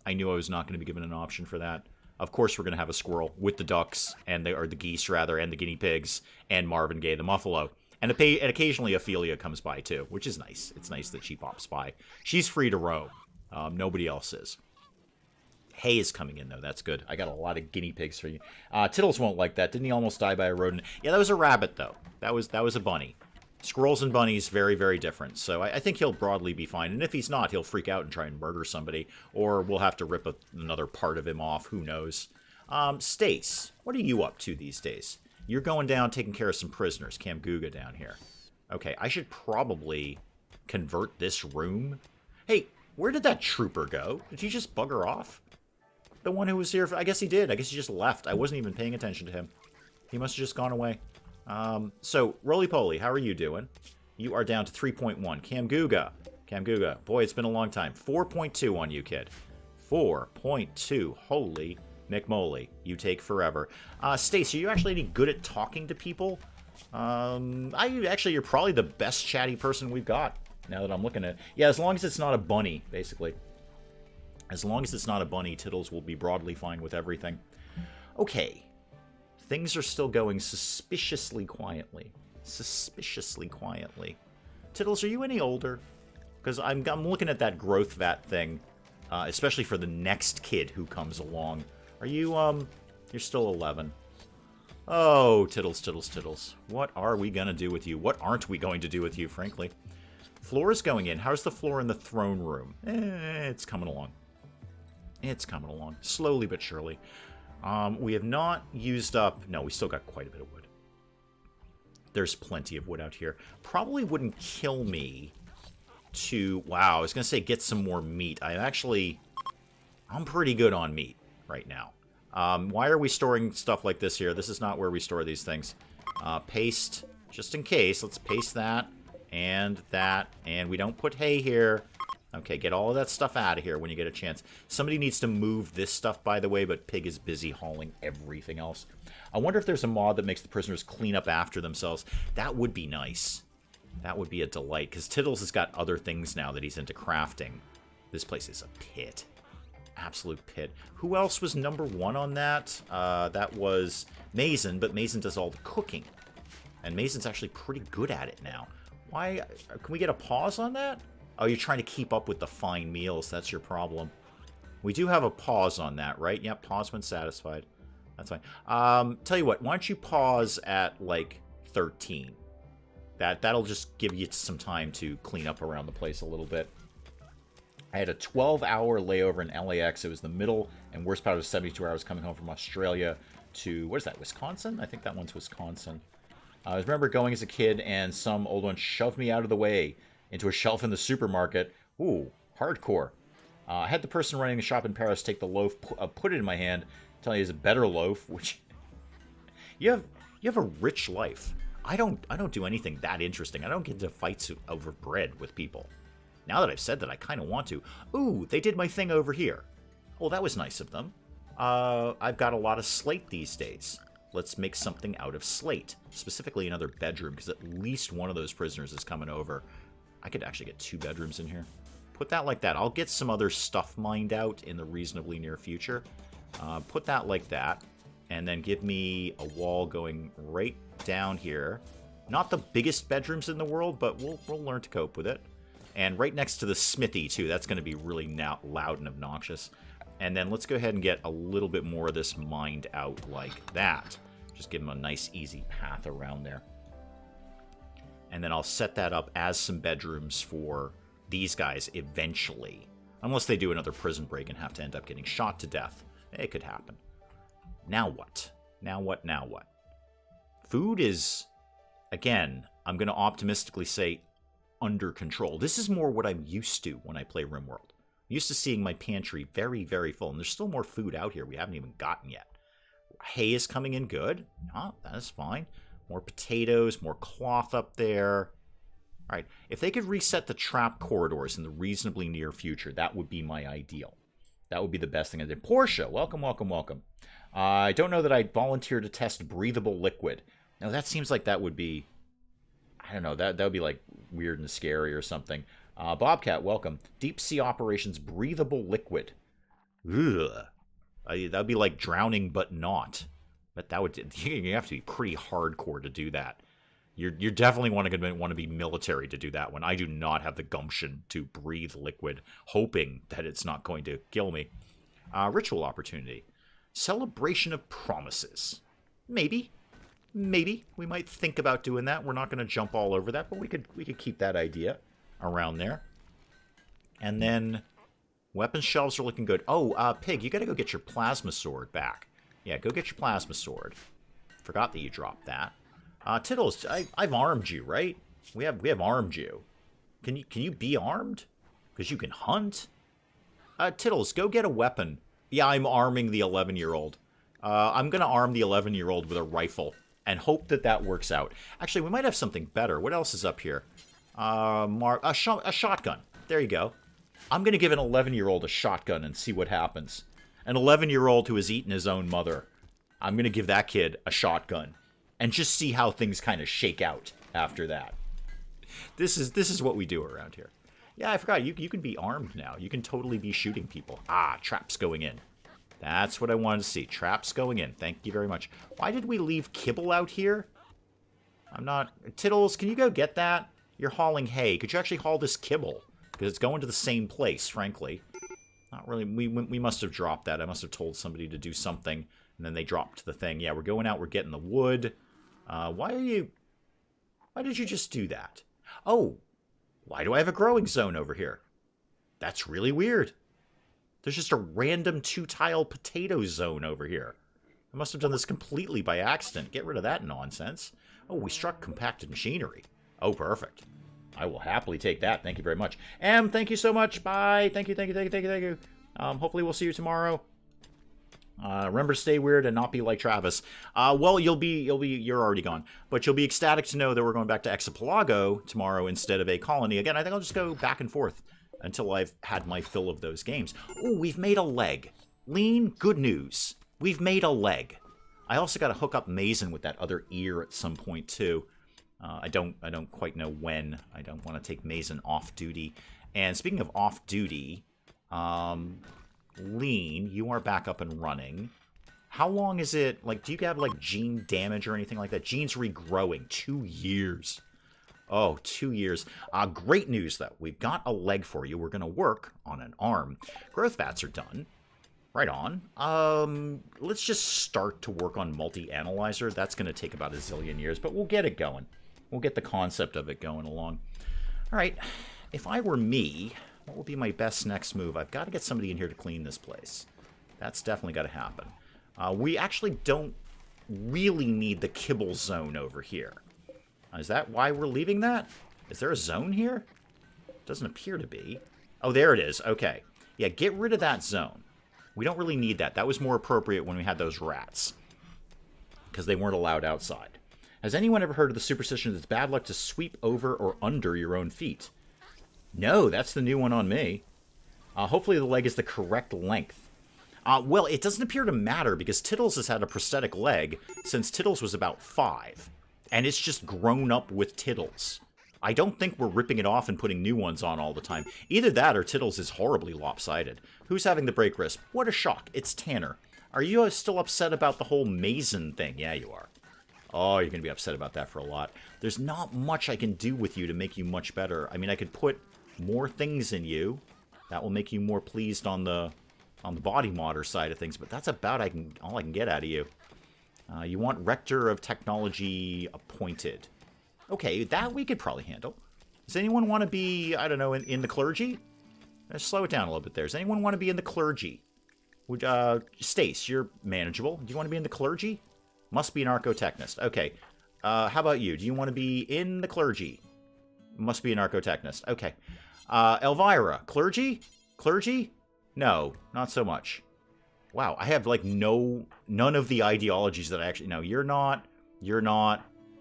I knew I was not going to be given an option for that. Of course we're going to have a squirrel with the ducks, or the geese, rather, and the guinea pigs, and Marvin Gaye the muffalo. And occasionally Ophelia comes by, too, which is nice. It's nice that she pops by. She's free to roam. Nobody else is. Hay is coming in, though. That's good. I got a lot of guinea pigs for you. Tittles won't like that. Didn't he almost die by a rodent? Yeah, that was a rabbit, though. That was a bunny. Squirrels and bunnies, very, very different. So I think he'll broadly be fine. And if he's not, he'll freak out and try and murder somebody. Or we'll have to rip another part of him off. Who knows? Stace, what are you up to these days? You're going down taking care of some prisoners. Camguga down here. Okay, I should probably convert this room. Hey, where did that trooper go? Did he just bugger off? The one who was here, I guess he did. I guess he just left. I wasn't even paying attention to him. He must have just gone away. So, Roly-Poly, how are you doing? You are down to 3.1. Camguga. Boy, it's been a long time. 4.2 on you, kid. 4.2. Holy McMoly. You take forever. Stace, are you actually any good at talking to people? Actually, you're probably the best chatty person we've got, now that I'm looking at it. Yeah, as long as it's not a bunny, basically. As long as it's not a bunny, Tittles will be broadly fine with everything. Okay. Things are still going suspiciously quietly. Suspiciously quietly. Tittles, are you any older? Because I'm looking at that growth vat thing, especially for the next kid who comes along. Are you, you're still 11. Oh, Tittles. What are we going to do with you? What aren't we going to do with you, frankly? Floor is going in. How's the floor in the throne room? It's coming along. It's coming along. Slowly but surely. We have not used up... No, we still got quite a bit of wood. There's plenty of wood out here. Probably wouldn't kill me to... Wow, I was going to say get some more meat. I'm pretty good on meat right now. Why are we storing stuff like this here? This is not where we store these things. Paste, just in case. Let's paste that, and we don't put hay here. Okay, get all of that stuff out of here when you get a chance. Somebody needs to move this stuff, by the way, but Pig is busy hauling everything else. I wonder if there's a mod that makes the prisoners clean up after themselves. That would be nice. That would be a delight, because Tittles has got other things now that he's into crafting. This place is a pit. Absolute pit. Who else was number 1 on that? That was Mason, but Mason does all the cooking. And Mason's actually pretty good at it now. Why? Can we get a pause on that? Oh, you're trying to keep up with the fine meals. That's your problem. We do have a pause on that, right? Yep, pause when satisfied. That's fine. Tell you what, why don't you pause at, like, 13? That'll just give you some time to clean up around the place a little bit. I had a 12-hour layover in LAX. It was the middle and worst part of 72 hours coming home from Australia to, what is that, Wisconsin? I think that one's Wisconsin. I remember going as a kid and some old one shoved me out of the way into a shelf in the supermarket. Ooh, hardcore. I had the person running the shop in Paris take the loaf, put it in my hand, tell you it's a better loaf, which... You have a rich life. I don't do anything that interesting. I don't get into fights over bread with people. Now that I've said that, I kind of want to. Ooh, they did my thing over here. Oh, that was nice of them. I've got a lot of slate these days. Let's make something out of slate. Specifically another bedroom, because at least one of those prisoners is coming over. I could actually get 2 bedrooms in here. Put that like that. I'll get some other stuff mined out in the reasonably near future. Put that like that. And then give me a wall going right down here. Not the biggest bedrooms in the world, but we'll learn to cope with it. And right next to the smithy, too. That's going to be really loud and obnoxious. And then let's go ahead and get a little bit more of this mined out like that. Just give them a nice, easy path around there. And then I'll set that up as some bedrooms for these guys eventually. Unless they do another prison break and have to end up getting shot to death. It could happen. Now what? Now what? Now what? Food is, again, I'm going to optimistically say under control. This is more what I'm used to when I play RimWorld. I'm used to seeing my pantry very, very full. And there's still more food out here we haven't even gotten yet. Hay is coming in good. Oh, that is fine. More potatoes, more cloth up there. All right, if they could reset the trap corridors in the reasonably near future, that would be my ideal. That would be the best thing I did. Portia, welcome, welcome, welcome. I don't know that I'd volunteer to test breathable liquid. Now, that seems like that would be, I don't know, that would be like weird and scary or something. Bobcat, welcome. Deep sea operations breathable liquid. Ugh. That would be like drowning but not. But that would, you have to be pretty hardcore to do that. You're definitely going to want to be military to do that one. I do not have the gumption to breathe liquid, hoping that it's not going to kill me. Ritual opportunity. Celebration of promises. Maybe. Maybe. We might think about doing that. We're not going to jump all over that, but we could keep that idea around there. And then weapon shelves are looking good. Oh, Pig, you got to go get your plasma sword back. Yeah, go get your plasma sword. Forgot that you dropped that. Tittles, I've armed you, right? We have armed you. Can you be armed? Because you can hunt. Tittles, go get a weapon. Yeah, I'm arming the 11-year-old. I'm gonna arm the 11-year-old with a rifle and hope that that works out. Actually, we might have something better. What else is up here? A shotgun. There you go. I'm gonna give an 11-year-old a shotgun and see what happens. An 11-year-old who has eaten his own mother. I'm gonna give that kid a shotgun. And just see how things kind of shake out after that. This is what we do around here. Yeah, I forgot. You can be armed now. You can totally be shooting people. Ah, traps going in. That's what I wanted to see. Traps going in. Thank you very much. Why did we leave kibble out here? I'm not... Tittles, can you go get that? You're hauling hay. Could you actually haul this kibble? Because it's going to the same place, frankly. Not really. We must have dropped that. I must have told somebody to do something, and then they dropped the thing. Yeah, we're going out. We're getting the wood. Why did you just do that? Oh, why do I have a growing zone over here? That's really weird. There's just a random 2-tile potato zone over here. I must have done this completely by accident. Get rid of that nonsense. Oh, we struck compacted machinery. Oh, perfect. I will happily take that. Thank you very much. Thank you so much. Bye. Thank you. Hopefully we'll see you tomorrow. Remember to stay weird and not be like Travis. Well, you're already gone. But you'll be ecstatic to know that we're going back to Exapelago tomorrow instead of a colony. Again, I think I'll just go back and forth until I've had my fill of those games. Oh, we've made a leg. Lean, good news. We've made a leg. I also got to hook up Mason with that other ear at some point, too. I don't quite know when. I don't want to take Mason off duty. And speaking of off duty, Lean, you are back up and running. How long is it? Like, do you have, like, gene damage or anything like that? Gene's regrowing. 2 years. Oh, 2 years. Great news, though. We've got a leg for you. We're going to work on an arm. Growth vats are done. Right on. Let's just start to work on multi-analyzer. That's going to take about a zillion years, but we'll get it going. We'll get the concept of it going along. All right. If I were me... what will be my best next move? I've got to get somebody in here to clean this place. That's definitely got to happen. We actually don't really need the kibble zone over here. Is that why we're leaving that? Is there a zone here? Doesn't appear to be. Oh, there it is. Okay. Yeah, get rid of that zone. We don't really need that. That was more appropriate when we had those rats. Because they weren't allowed outside. Has anyone ever heard of the superstition that it's bad luck to sweep over or under your own feet? No, that's the new one on me. Hopefully the leg is the correct length. Well, it doesn't appear to matter because Tittles has had a prosthetic leg since Tittles was about 5. And it's just grown up with Tittles. I don't think we're ripping it off and putting new ones on all the time. Either that or Tittles is horribly lopsided. Who's having the break wrist? What a shock. It's Tanner. Are you still upset about the whole Mason thing? Yeah, you are. Oh, you're going to be upset about that for a lot. There's not much I can do with you to make you much better. I mean, I could put more things in you. That will make you more pleased on the body modder side of things, but that's about all I can get out of you. You want Rector of Technology appointed. Okay, that we could probably handle. Does anyone want to be, I don't know, in the clergy? Let's slow it down a little bit there. Does anyone want to be in the clergy? Would, Stace, you're manageable. Do you want to be in the clergy? Must be an archotechnist. Okay. How about you? Do you want to be in the clergy? Must be an archotechnist. Okay. Elvira, clergy? Clergy? No, not so much. Wow, I have, like, none of the ideologies that I actually... No, you're not.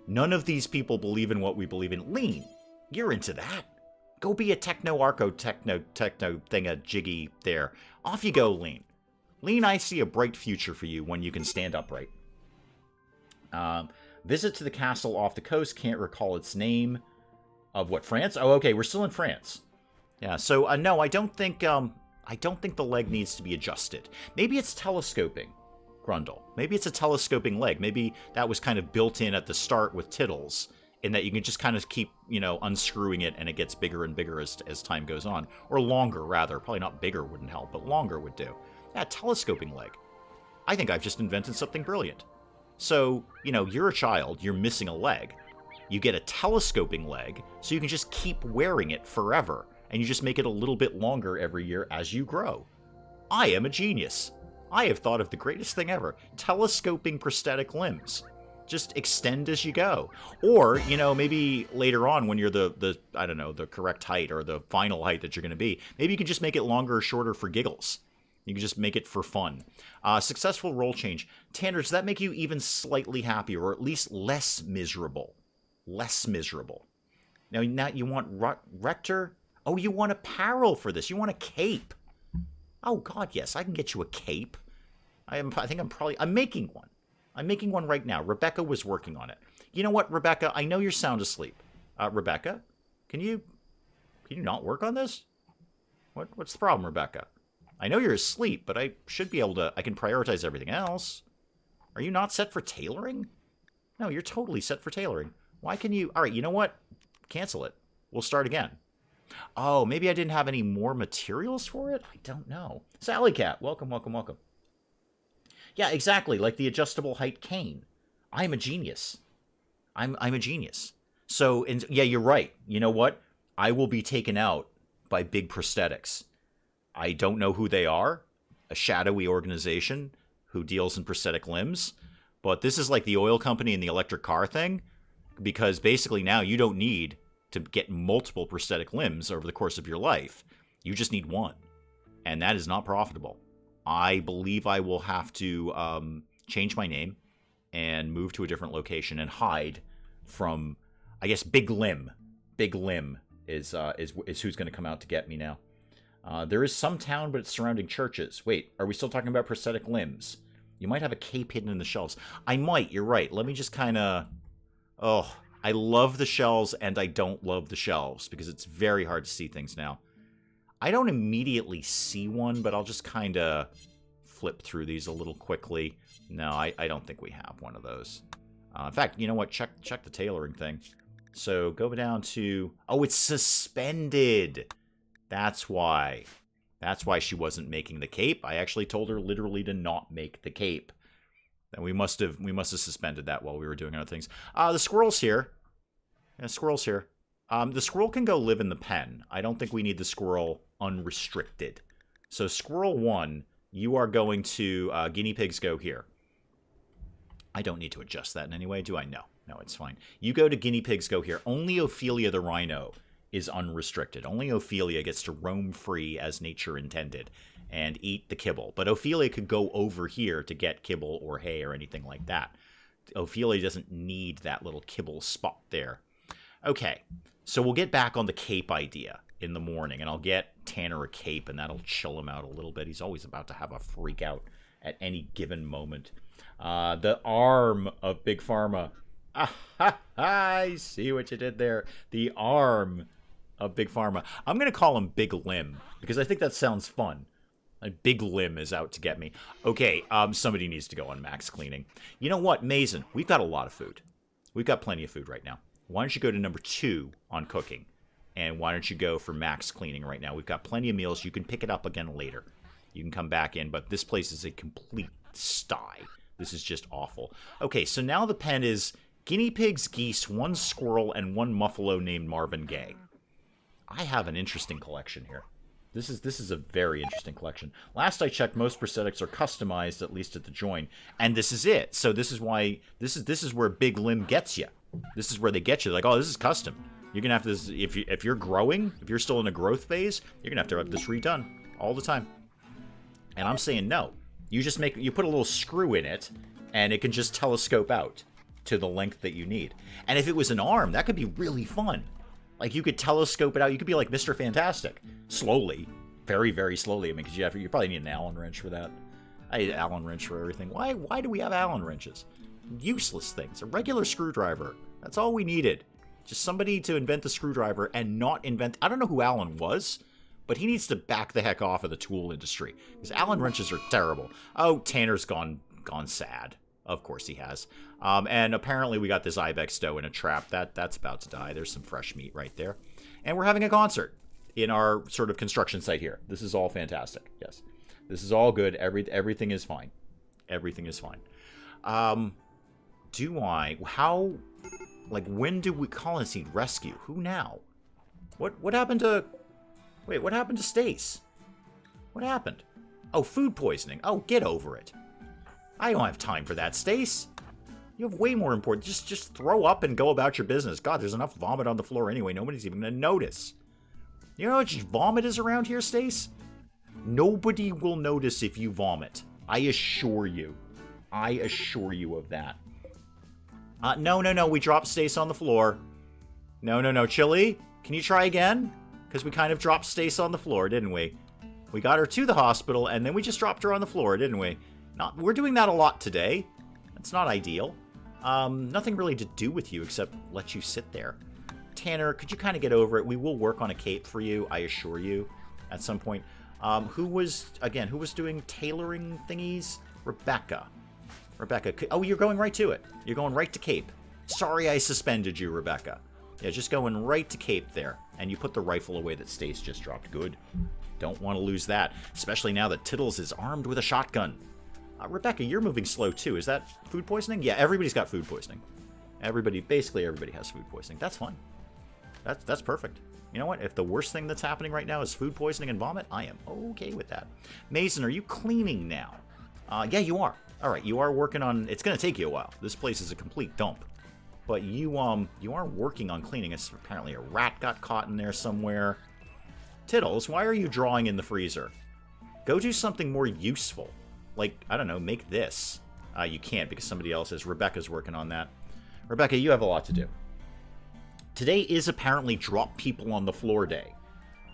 None of these people believe in what we believe in. Lean, you're into that. Go be a techno-thinga-jiggy there. Off you go, Lean. Lean, I see a bright future for you when you can stand upright. Visit to the castle off the coast. Can't recall its name. Of what, France? Oh, okay, we're still in France. Yeah, so, no, I don't think the leg needs to be adjusted. Maybe it's telescoping, Grundle. Maybe it's a telescoping leg. Maybe that was kind of built in at the start with Tittles, in that you can just kind of keep, you know, unscrewing it, and it gets bigger and bigger as time goes on. Or longer, rather. Probably not bigger wouldn't help, but longer would do. Yeah, telescoping leg. I think I've just invented something brilliant. So, you know, you're a child, you're missing a leg. You get a telescoping leg, so you can just keep wearing it forever, and you just make it a little bit longer every year as you grow. I am a genius. I have thought of the greatest thing ever. Telescoping prosthetic limbs. Just extend as you go. Or, you know, maybe later on when you're I don't know, the correct height or the final height that you're going to be, maybe you can just make it longer or shorter for giggles. You can just make it for fun. Successful role change. Tanner, does that make you even slightly happier, or at least less miserable? Less miserable. Now you want rector? Oh, you want apparel for this. You want a cape. Oh, God, yes. I can get you a cape. I'm making one. I'm making one right now. Rebecca was working on it. You know what, Rebecca? I know you're sound asleep. Rebecca, can you not work on this? What's the problem, Rebecca? I know you're asleep, but I should be able to... I can prioritize everything else. Are you not set for tailoring? No, you're totally set for tailoring. Why can you... All right, you know what? Cancel it. We'll start again. Oh, maybe I didn't have any more materials for it? I don't know. Sally Cat, welcome, welcome, welcome. Yeah, exactly, like the adjustable height cane. I'm a genius. I'm a genius. So, yeah, you're right. You know what? I will be taken out by big prosthetics. I don't know who they are. A shadowy organization who deals in prosthetic limbs. But this is like the oil company and the electric car thing. Because basically now you don't need to get multiple prosthetic limbs over the course of your life. You just need one. And that is not profitable. I believe I will have to change my name and move to a different location and hide from, I guess, Big Limb. Big Limb is who's going to come out to get me now. There is some town, but it's surrounding churches. Wait, are we still talking about prosthetic limbs? You might have a cape hidden in the shelves. I might, you're right. Let me just kind of... Oh, I love the shelves and I don't love the shelves because it's very hard to see things now. I don't immediately see one, but I'll just kind of flip through these a little quickly. No, I don't think we have one of those. In fact, you know what? Check the tailoring thing. So go down to... Oh, it's suspended. That's why. That's why she wasn't making the cape. I actually told her literally to not make the cape. And we must have suspended that while we were doing other things. The squirrel's here. Yeah, squirrel's here. The squirrel can go live in the pen. I don't think we need the squirrel unrestricted. So squirrel 1, you are going to guinea pigs go here. I don't need to adjust that in any way, do I? No. No, it's fine. You go to guinea pigs go here. Only Ophelia the rhino is unrestricted. Only Ophelia gets to roam free as nature intended and eat the kibble. But Ophelia could go over here to get kibble or hay or anything like that. Ophelia doesn't need that little kibble spot there. Okay, so we'll get back on the cape idea in the morning, and I'll get Tanner a cape, and that'll chill him out a little bit. He's always about to have a freak out at any given moment. The arm of Big Pharma. I see what you did there. The arm of Big Pharma. I'm going to call him Big Limb, because I think that sounds fun. A Big Limb is out to get me. Okay, somebody needs to go on max cleaning. You know what, Mason? We've got a lot of food. We've got plenty of food right now. Why don't you go to number 2 on cooking? And why don't you go for max cleaning right now? We've got plenty of meals. You can pick it up again later. You can come back in, but this place is a complete sty. This is just awful. Okay, so now the pen is Guinea pigs, geese, 1 squirrel, and 1 muffalo named Marvin Gaye. I have an interesting collection here. This is a very interesting collection. Last I checked, most prosthetics are customized, at least at the join, and this is it. So this is why this is where Big Limb gets you. This is where they get you. Like, oh, this is custom. You're gonna have to, if you're growing, if you're still in a growth phase, you're gonna have this redone all the time. And I'm saying no. You just you put a little screw in it, and it can just telescope out to the length that you need. And if it was an arm, that could be really fun. Like, you could telescope it out. You could be like Mr. Fantastic. Slowly. Very, very slowly. I mean, because you probably need an Allen wrench for that. I need an Allen wrench for everything. Why do we have Allen wrenches? Useless things. A regular screwdriver. That's all we needed. Just somebody to invent the screwdriver and not invent... I don't know who Allen was, but he needs to back the heck off of the tool industry. Because Allen wrenches are terrible. Oh, Tanner's gone sad. Of course he has. And apparently we got this ibex doe in a trap. That's about to die. There's some fresh meat right there. And we're having a concert in our sort of construction site here. This is all fantastic. Yes. This is all good. Everything is fine. Everything is fine. When do we Colonists need rescue? Who now? What happened to... Wait, what happened to Stace? What happened? Oh, food poisoning. Oh, get over it. I don't have time for that, Stace. You have way more important. Just throw up and go about your business. God, there's enough vomit on the floor anyway. Nobody's even going to notice. You know how much vomit is around here, Stace? Nobody will notice if you vomit. I assure you. I assure you of that. No. We dropped Stace on the floor. No. Chili, can you try again? Because we kind of dropped Stace on the floor, didn't we? We got her to the hospital, and then we just dropped her on the floor, didn't we? We're doing that a lot today. That's not ideal. Nothing really to do with you except let you sit there. Tanner, could you kind of get over it? We will work on a cape for you, I assure you, at some point. Who was doing tailoring thingies? Rebecca. Oh, you're going right to it. You're going right to cape. Sorry I suspended you, Rebecca. Yeah, just going right to cape there. And you put the rifle away that Stace just dropped. Good. Don't want to lose that. Especially now that Tittles is armed with a shotgun. Rebecca, you're moving slow too. Is that food poisoning? Yeah, everybody's got food poisoning. Basically everybody has food poisoning. That's fine. That's perfect. You know what? If the worst thing that's happening right now is food poisoning and vomit, I am okay with that. Mason, are you cleaning now? Yeah, you are. All right, you are working on... It's going to take you a while. This place is a complete dump. But you are working on cleaning. It's apparently a rat got caught in there somewhere. Tittles, why are you drawing in the freezer? Go do something more useful. Like, I don't know, make this. You can't because somebody else is. Rebecca's working on that. Rebecca, you have a lot to do. Today is apparently Drop People on the Floor Day.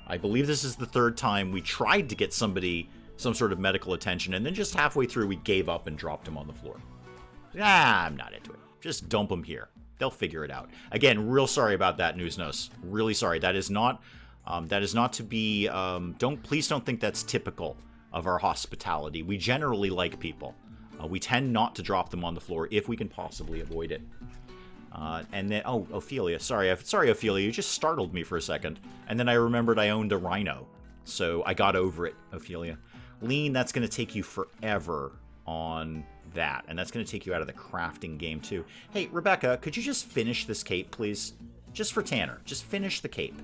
I believe this is the 3rd time we tried to get somebody some sort of medical attention, and then just halfway through we gave up and dropped him on the floor. I'm not into it. Just dump him here. They'll figure it out. Again, real sorry about that, Newsnos. Really sorry. That is not to be... Please don't think that's typical of our hospitality. We generally like people. We tend not to drop them on the floor if we can possibly avoid it. And then, oh, Ophelia, sorry, Ophelia, you just startled me for a second. And then I remembered I owned a rhino. So I got over it, Ophelia. Lean, that's going to take you forever on that. And that's going to take you out of the crafting game, too. Hey, Rebecca, could you just finish this cape, please? Just for Tanner. Just finish the cape.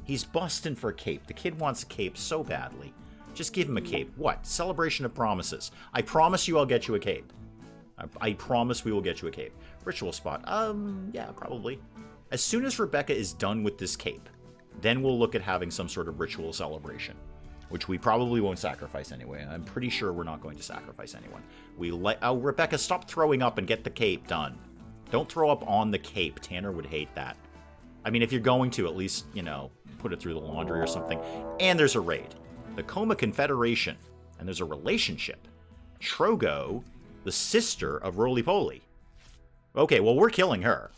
He's busting for a cape. The kid wants a cape so badly. Just give him a cape. What? Celebration of promises. I promise you I'll get you a cape. I promise we will get you a cape. Ritual spot. Yeah, probably. As soon as Rebecca is done with this cape, then we'll look at having some sort of ritual celebration, which we probably won't sacrifice anyway. I'm pretty sure we're not going to sacrifice anyone. Oh, Rebecca, stop throwing up and get the cape done. Don't throw up on the cape. Tanner would hate that. I mean, if you're going to, at least, you know, put it through the laundry or something. And there's a raid. The Coma Confederation. And there's a relationship. Trogo, the sister of Roly Poly. Okay, well, we're killing her.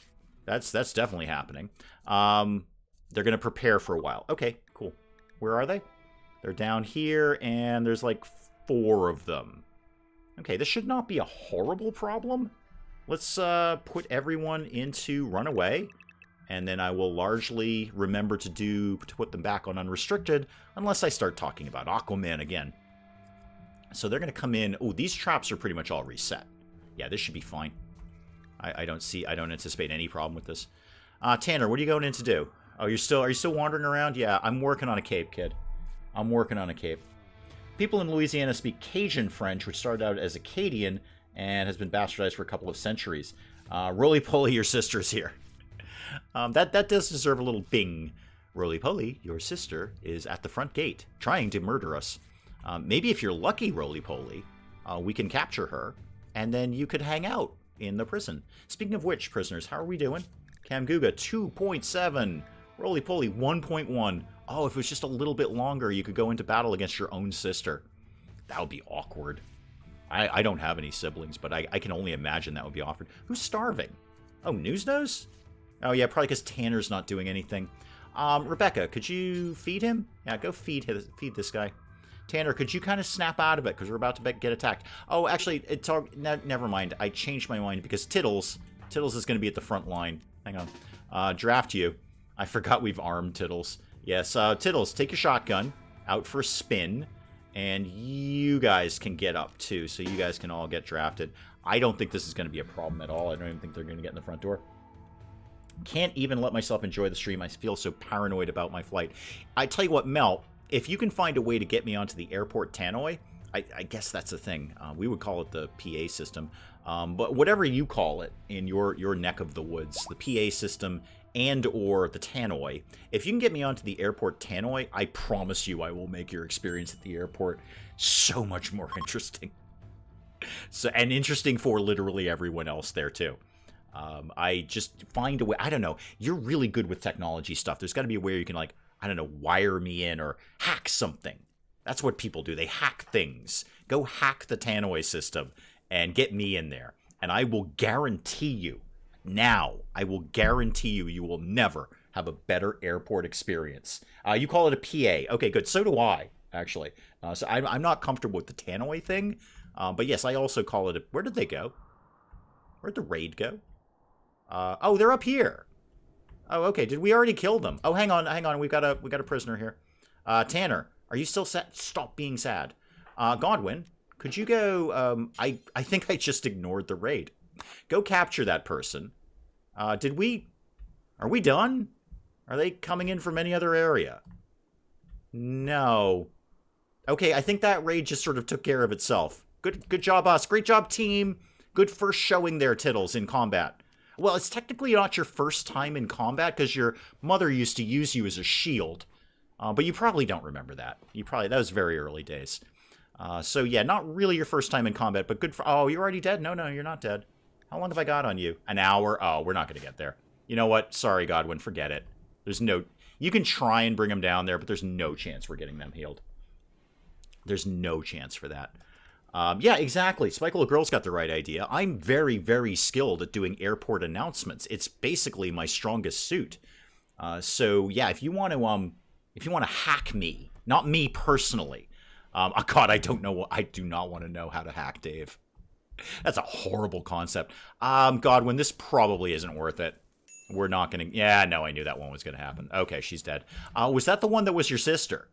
That's definitely happening. They're going to prepare for a while. Okay, cool. Where are they? They're down here, and there's like 4 of them. Okay, this should not be a horrible problem. Let's put everyone into Runaway, and then I will largely remember to put them back on Unrestricted, unless I start talking about Aquaman again. So they're going to come in. Oh, these traps are pretty much all reset. Yeah, this should be fine. I don't anticipate any problem with this. Tanner, what are you going in to do? Oh, are you still wandering around? Yeah, I'm working on a cape, kid. I'm working on a cape. People in Louisiana speak Cajun French, which started out as Acadian and has been bastardized for a couple of centuries. Roly-poly, your sister's here. That does deserve a little bing. Roly-poly, your sister is at the front gate, trying to murder us. Maybe if you're lucky, Roly-poly, we can capture her, and then you could hang out in the prison. Speaking of which, prisoners, how are we doing? Camguga, 2.7. Roly-poly, 1.1. Oh, if it was just a little bit longer, you could go into battle against your own sister. That would be awkward. I don't have any siblings, but I can only imagine that would be awkward. Who's starving? Oh, Newsnose? Oh, yeah, probably because Tanner's not doing anything. Rebecca, could you feed him? Yeah, go feed this guy. Tanner, could you kind of snap out of it, because we're about to get attacked. Oh, actually, never mind. I changed my mind, because Tittles is going to be at the front line. Hang on. Draft you. I forgot we've armed Tittles. Yes, Tittles, take your shotgun out for a spin, and you guys can get up, too, so you guys can all get drafted. I don't think this is going to be a problem at all. I don't even think they're going to get in the front door. Can't even let myself enjoy the stream. I feel so paranoid about my flight. I tell you what, Mel, if you can find a way to get me onto the airport tannoy, I guess that's a thing. We would call it the PA system. But whatever you call it in your neck of the woods, the PA system and or the tannoy, if you can get me onto the airport tannoy, I promise you I will make your experience at the airport so much more interesting. And interesting for literally everyone else there, too. I just find a way. I don't know. You're really good with technology stuff. There's got to be a way you can, like, I don't know, wire me in or hack something. That's what people do. They hack things. Go hack the tannoy system and get me in there. And I will guarantee you, I will guarantee you will never have a better airport experience. You call it a PA. Okay, good. So do I, actually. So I'm not comfortable with the tannoy thing. But yes, I also call it a... Where did they go? Where'd the raid go? Oh, they're up here. Oh, okay. Did we already kill them? Oh, hang on. We got a prisoner here. Tanner, are you still sad? Stop being sad. Godwin, could you go? I think I just ignored the raid. Go capture that person. Are we done? Are they coming in from any other area? No. Okay, I think that raid just sort of took care of itself. Good job, us. Great job, team. Good first showing there, Tittles, in combat. Well, it's technically not your first time in combat, because your mother used to use you as a shield. But you probably don't remember that. That was very early days. So yeah, not really your first time in combat, but good for... Oh, you're already dead? No, you're not dead. How long have I got on you? An hour? Oh, we're not going to get there. You know what? Sorry, Godwin, forget it. There's no... You can try and bring them down there, but there's no chance we're getting them healed. There's no chance for that. Yeah, exactly. Spike Girl's got the right idea. I'm very, very skilled at doing airport announcements. It's basically my strongest suit. So yeah, if you want to hack me, not me personally. Oh God, I don't know. I do not want to know how to hack Dave. That's a horrible concept. Godwin, this probably isn't worth it. We're not going to... Yeah, no, I knew that one was going to happen. Okay, she's dead. Was that the one that was your sister?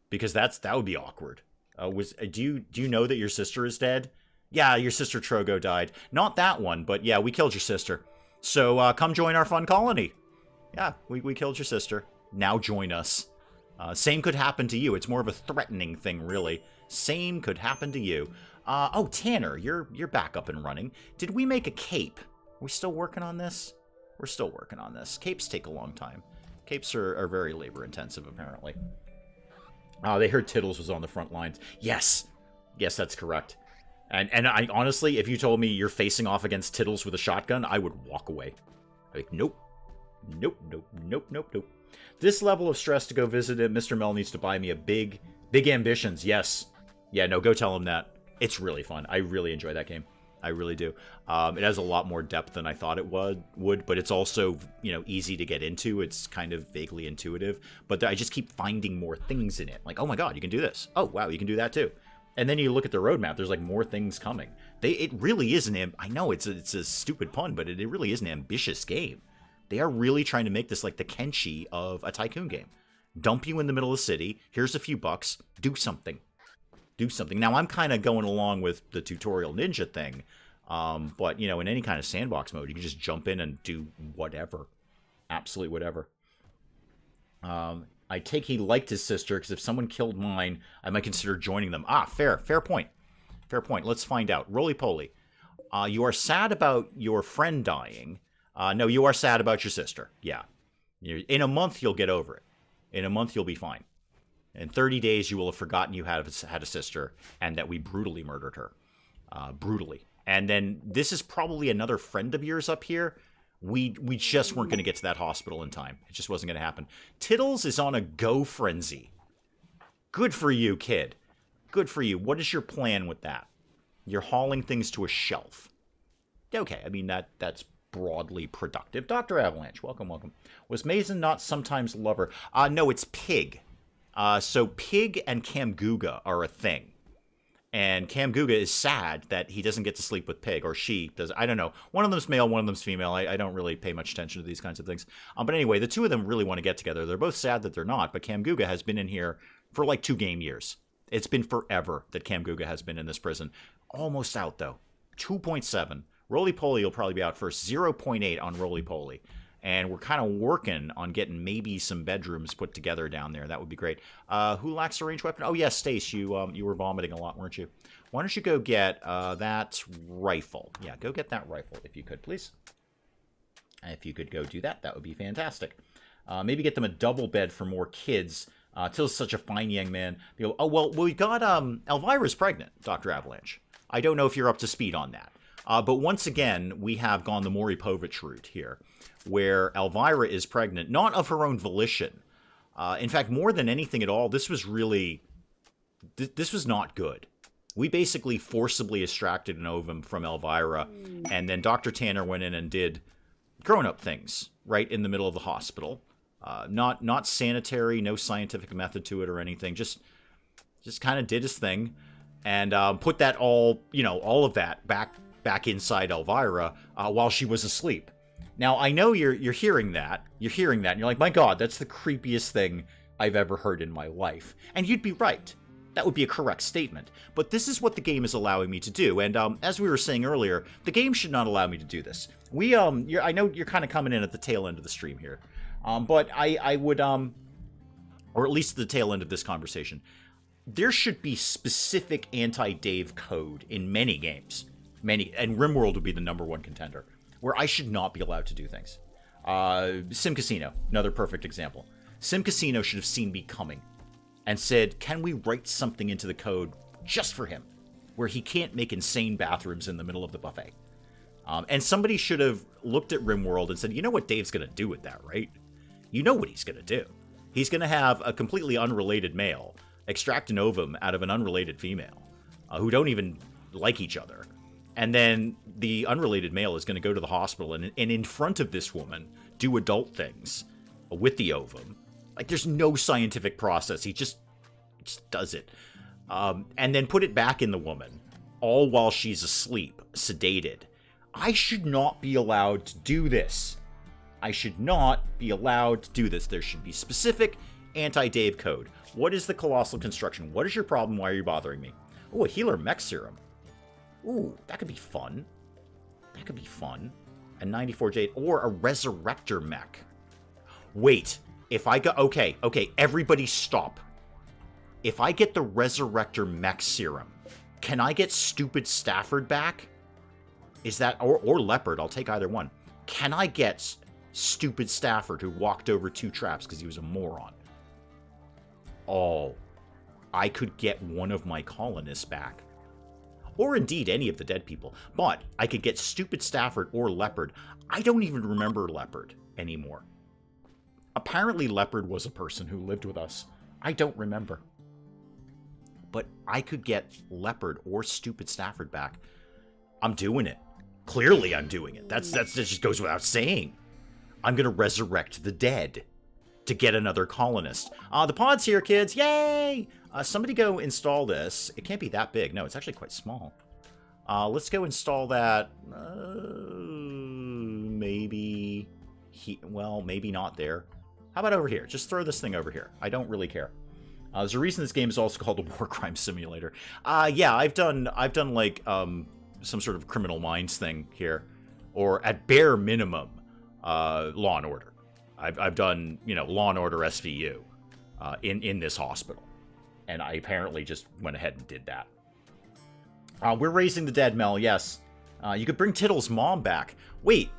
Because that would be awkward. Do you know that your sister is dead? Yeah, your sister Trogo died. Not that one, but yeah, we killed your sister. So come join our fun colony. Yeah, we killed your sister. Now join us. Same could happen to you. It's more of a threatening thing, really. Same could happen to you. Oh, Tanner, you're back up and running. Did we make a cape? Are we still working on this? We're still working on this. Capes take a long time. Capes are very labor-intensive, apparently. They heard Tittles was on the front lines. Yes, that's correct. And I honestly, if you told me you're facing off against Tittles with a shotgun, I would walk away. Like, nope. This level of stress to go visit him, Mr. Mel needs to buy me a big ambitions. Yes. Yeah, no, go tell him that. It's really fun. I really enjoy that game. I really do. It has a lot more depth than I thought it would, but it's also, easy to get into. It's kind of vaguely intuitive, but I just keep finding more things in it. Like, oh my God, you can do this. Oh, wow, you can do that too. And then you look at the roadmap, there's like more things coming. It really is I know it's a stupid pun, but it really is an ambitious game. They are really trying to make this like the Kenshi of a tycoon game. Dump you in the middle of the city. Here's a few bucks. Do something. Now, I'm kind of going along with the tutorial ninja thing. But, you know, in any kind of sandbox mode, you can just jump in and do whatever. Absolutely whatever. I take he liked his sister, because if someone killed mine, I might consider joining them. Ah, fair point. Fair point. Let's find out. Roly-poly. You are sad about your friend dying. No, you are sad about your sister. Yeah. In a month, you'll get over it. In a month, you'll be fine. In 30 days, you will have forgotten you had a sister and that we brutally murdered her. Brutally. And then this is probably another friend of yours up here. We just weren't going to get to that hospital in time. It just wasn't going to happen. Tittles is on a go frenzy. Good for you, kid. Good for you. What is your plan with that? You're hauling things to a shelf. Okay, I mean, that's broadly productive. Dr. Avalanche, welcome, welcome. Was Mason not sometimes lover? No, it's Pig. So Pig and Camguga are a thing. And Camguga is sad that he doesn't get to sleep with Pig, or she does. I don't know. One of them's male, one of them's female. I don't really pay much attention to these kinds of things. But anyway, the two of them really want to get together. They're both sad that they're not, but Camguga has been in here for like 2 game years. It's been forever that Camguga has been in this prison. Almost out, though. 2.7. Roly-Poly will probably be out first. 0.8 on Roly-Poly. And we're kind of working on getting maybe some bedrooms put together down there. That would be great. Who lacks a ranged weapon? Oh, yes, Stace, you were vomiting a lot, weren't you? Why don't you go get that rifle? Yeah, go get that rifle, if you could, please. If you could go do that, that would be fantastic. Maybe get them a double bed for more kids. Till's such a fine young man. They go, oh, well, we got Elvira's pregnant, Dr. Avalanche. I don't know if you're up to speed on that. But once again, we have gone the Maury Povich route here, where Elvira is pregnant, not of her own volition. In fact, more than anything at all, this was really... This was not good. We basically forcibly extracted an ovum from Elvira, and then Dr. Tanner went in and did grown-up things right in the middle of the hospital. Not sanitary, no scientific method to it or anything. Just kind of did his thing, and put that all of that back inside Elvira while she was asleep. Now, I know you're hearing that. You're hearing that, and you're like, my God, that's the creepiest thing I've ever heard in my life. And you'd be right. That would be a correct statement. But this is what the game is allowing me to do. And as we were saying earlier, the game should not allow me to do this. I know you're kind of coming in at the tail end of the stream here. But I would, or at least the tail end of this conversation, there should be specific anti-Dave code in many games. Many, and RimWorld would be the #1 contender, where I should not be allowed to do things. Sim Casino, another perfect example. Sim Casino should have seen me coming and said, can we write something into the code just for him, where he can't make insane bathrooms in the middle of the buffet? And somebody should have looked at RimWorld and said, you know what Dave's going to do with that, right? You know what he's going to do. He's going to have a completely unrelated male extract an ovum out of an unrelated female who don't even like each other. And then the unrelated male is going to go to the hospital and in front of this woman do adult things with the ovum. Like, there's no scientific process. He just does it. And then put it back in the woman, all while she's asleep, sedated. I should not be allowed to do this. I should not be allowed to do this. There should be specific anti-Dave code. What is the colossal construction? What is your problem? Why are you bothering me? Oh, a healer mech serum. Ooh, that could be fun. That could be fun. A 94 Jade or a Resurrector mech. Wait, if I go... Okay, everybody stop. If I get the Resurrector mech serum, can I get stupid Stafford back? Is that... Or Leopard, I'll take either one. Can I get stupid Stafford who walked over 2 traps because he was a moron? Oh, I could get one of my colonists back. Or indeed any of the dead people. But I could get stupid Stafford or Leopard. I don't even remember Leopard anymore. Apparently Leopard was a person who lived with us. I don't remember. But I could get Leopard or stupid Stafford back. I'm doing it. Clearly I'm doing it. That just goes without saying. I'm going to resurrect the dead to get another colonist. The pod's here, kids. Yay! Somebody go install this. It can't be that big. No, it's actually quite small. Let's go install that. Maybe... well, maybe not there. How about over here? Just throw this thing over here. I don't really care. There's a reason this game is also called a war crime simulator. Yeah, I've done like some sort of Criminal Minds thing here, or at bare minimum, Law and Order. I've done, Law and Order SVU in this hospital, and I apparently just went ahead and did that. We're raising the dead, Mel. Yes, you could bring Tittle's mom back. Wait,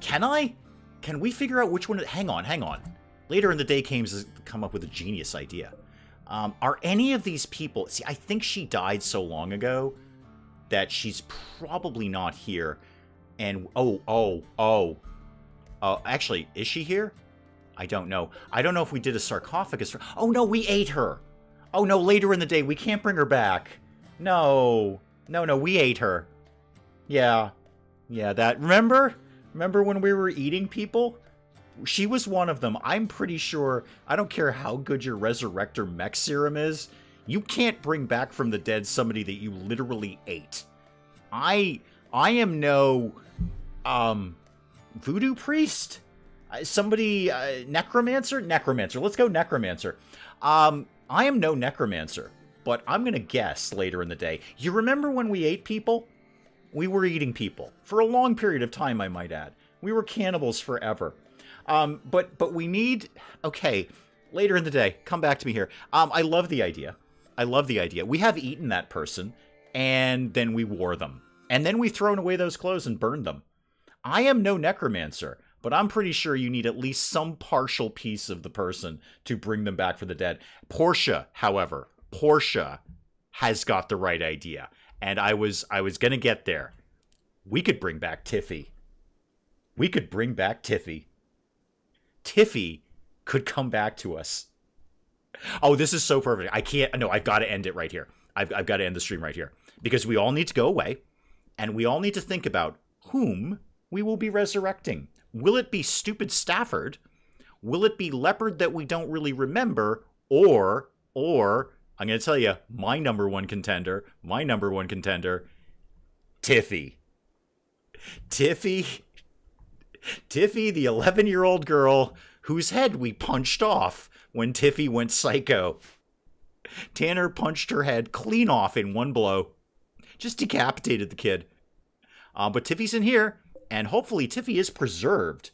can I? Can we figure out which one? Hang on. Later in the day, Kames has come up with a genius idea. Are any of these people... See, I think she died so long ago that she's probably not here. And, actually, is she here? I don't know. I don't know if we did a sarcophagus. Oh, no, we ate her. Oh, no, later in the day. We can't bring her back. No, we ate her. Yeah, that... Remember when we were eating people? She was one of them. I'm pretty sure, I don't care how good your Resurrector mech serum is, you can't bring back from the dead somebody that you literally ate. I am no, voodoo priest? Somebody, necromancer? Necromancer. Let's go necromancer. I am no necromancer, but I'm gonna guess later in the day. You remember when we ate people? We were eating people. For a long period of time, I might add. We were cannibals forever. But we need... Okay, later in the day, come back to me here. I love the idea. We have eaten that person, and then we wore them. And then we've thrown away those clothes and burned them. I am no necromancer, but I'm pretty sure you need at least some partial piece of the person to bring them back for the dead. Portia, however, has got the right idea. And I was going to get there. We could bring back Tiffy. Tiffy could come back to us. Oh, this is so perfect. I can't... No, I've got to end it right here. I've got to end the stream right here. Because we all need to go away, and we all need to think about whom we will be resurrecting. Will it be stupid Stafford? Will it be Leopard that we don't really remember? Or, I'm going to tell you, my number one contender, Tiffy. Tiffy, the 11-year-old girl whose head we punched off when Tiffy went psycho. Tanner punched her head clean off in one blow. Just decapitated the kid. But Tiffy's in here, and hopefully Tiffy is preserved.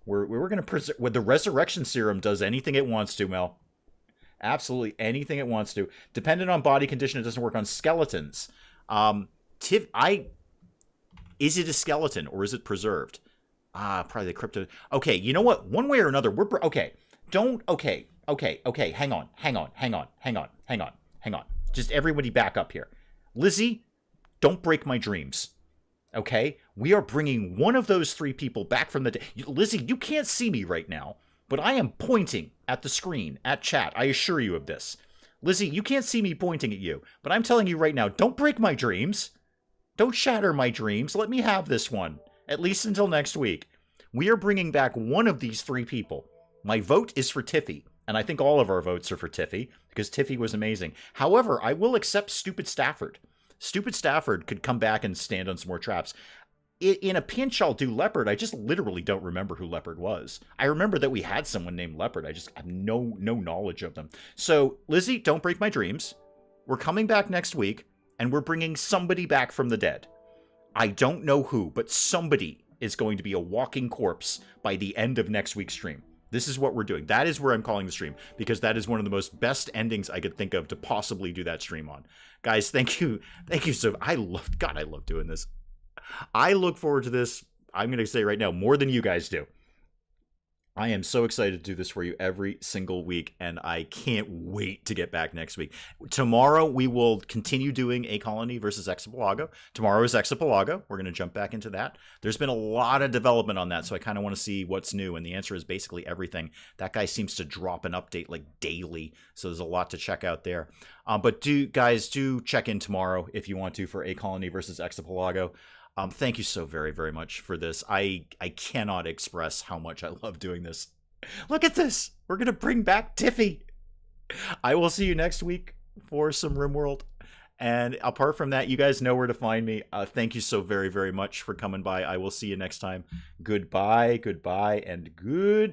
We're going to preserve... When the resurrection serum does anything it wants to, Mel. Absolutely anything it wants to. Dependent on body condition, it doesn't work on skeletons. Is it a skeleton, or is it preserved? Probably the crypto. Okay, you know what? One way or another, okay. Hang on. Just everybody back up here. Lizzie, don't break my dreams. Okay? We are bringing one of those three people back from the dead. Lizzie, you can't see me right now, but I am pointing at the screen, at chat. I assure you of this. Lizzie, you can't see me pointing at you, but I'm telling you right now, don't break my dreams. Don't shatter my dreams. Let me have this one. At least until next week. We are bringing back one of these three people. My vote is for Tiffy, and I think all of our votes are for Tiffy, because Tiffy was amazing. However, I will accept Stupid Stafford. Stupid Stafford could come back and stand on some more traps. In a pinch, I'll do Leopard. I just literally don't remember who Leopard was. I remember that we had someone named Leopard. I just have no knowledge of them. So, Lizzie, don't break my dreams. We're coming back next week, and we're bringing somebody back from the dead. I don't know who, but somebody is going to be a walking corpse by the end of next week's stream. This is what we're doing. That is where I'm calling the stream, because that is one of the most best endings I could think of to possibly do that stream on. Guys, thank you. Thank you so... I love doing this. I look forward to this, I'm going to say right now, more than you guys do. I am so excited to do this for you every single week, and I can't wait to get back next week. Tomorrow, we will continue doing A Colony versus Exapelago. Tomorrow is Exapelago. We're going to jump back into that. There's been a lot of development on that, so I kind of want to see what's new, and the answer is basically everything. That guy seems to drop an update like daily, so there's a lot to check out there. But do check in tomorrow if you want to for A Colony versus Exapelago. Thank you so very, very much for this. I cannot express how much I love doing this. Look at this. We're going to bring back Tiffy. I will see you next week for some RimWorld. And apart from that, you guys know where to find me. Thank you so very, very much for coming by. I will see you next time. Goodbye, and good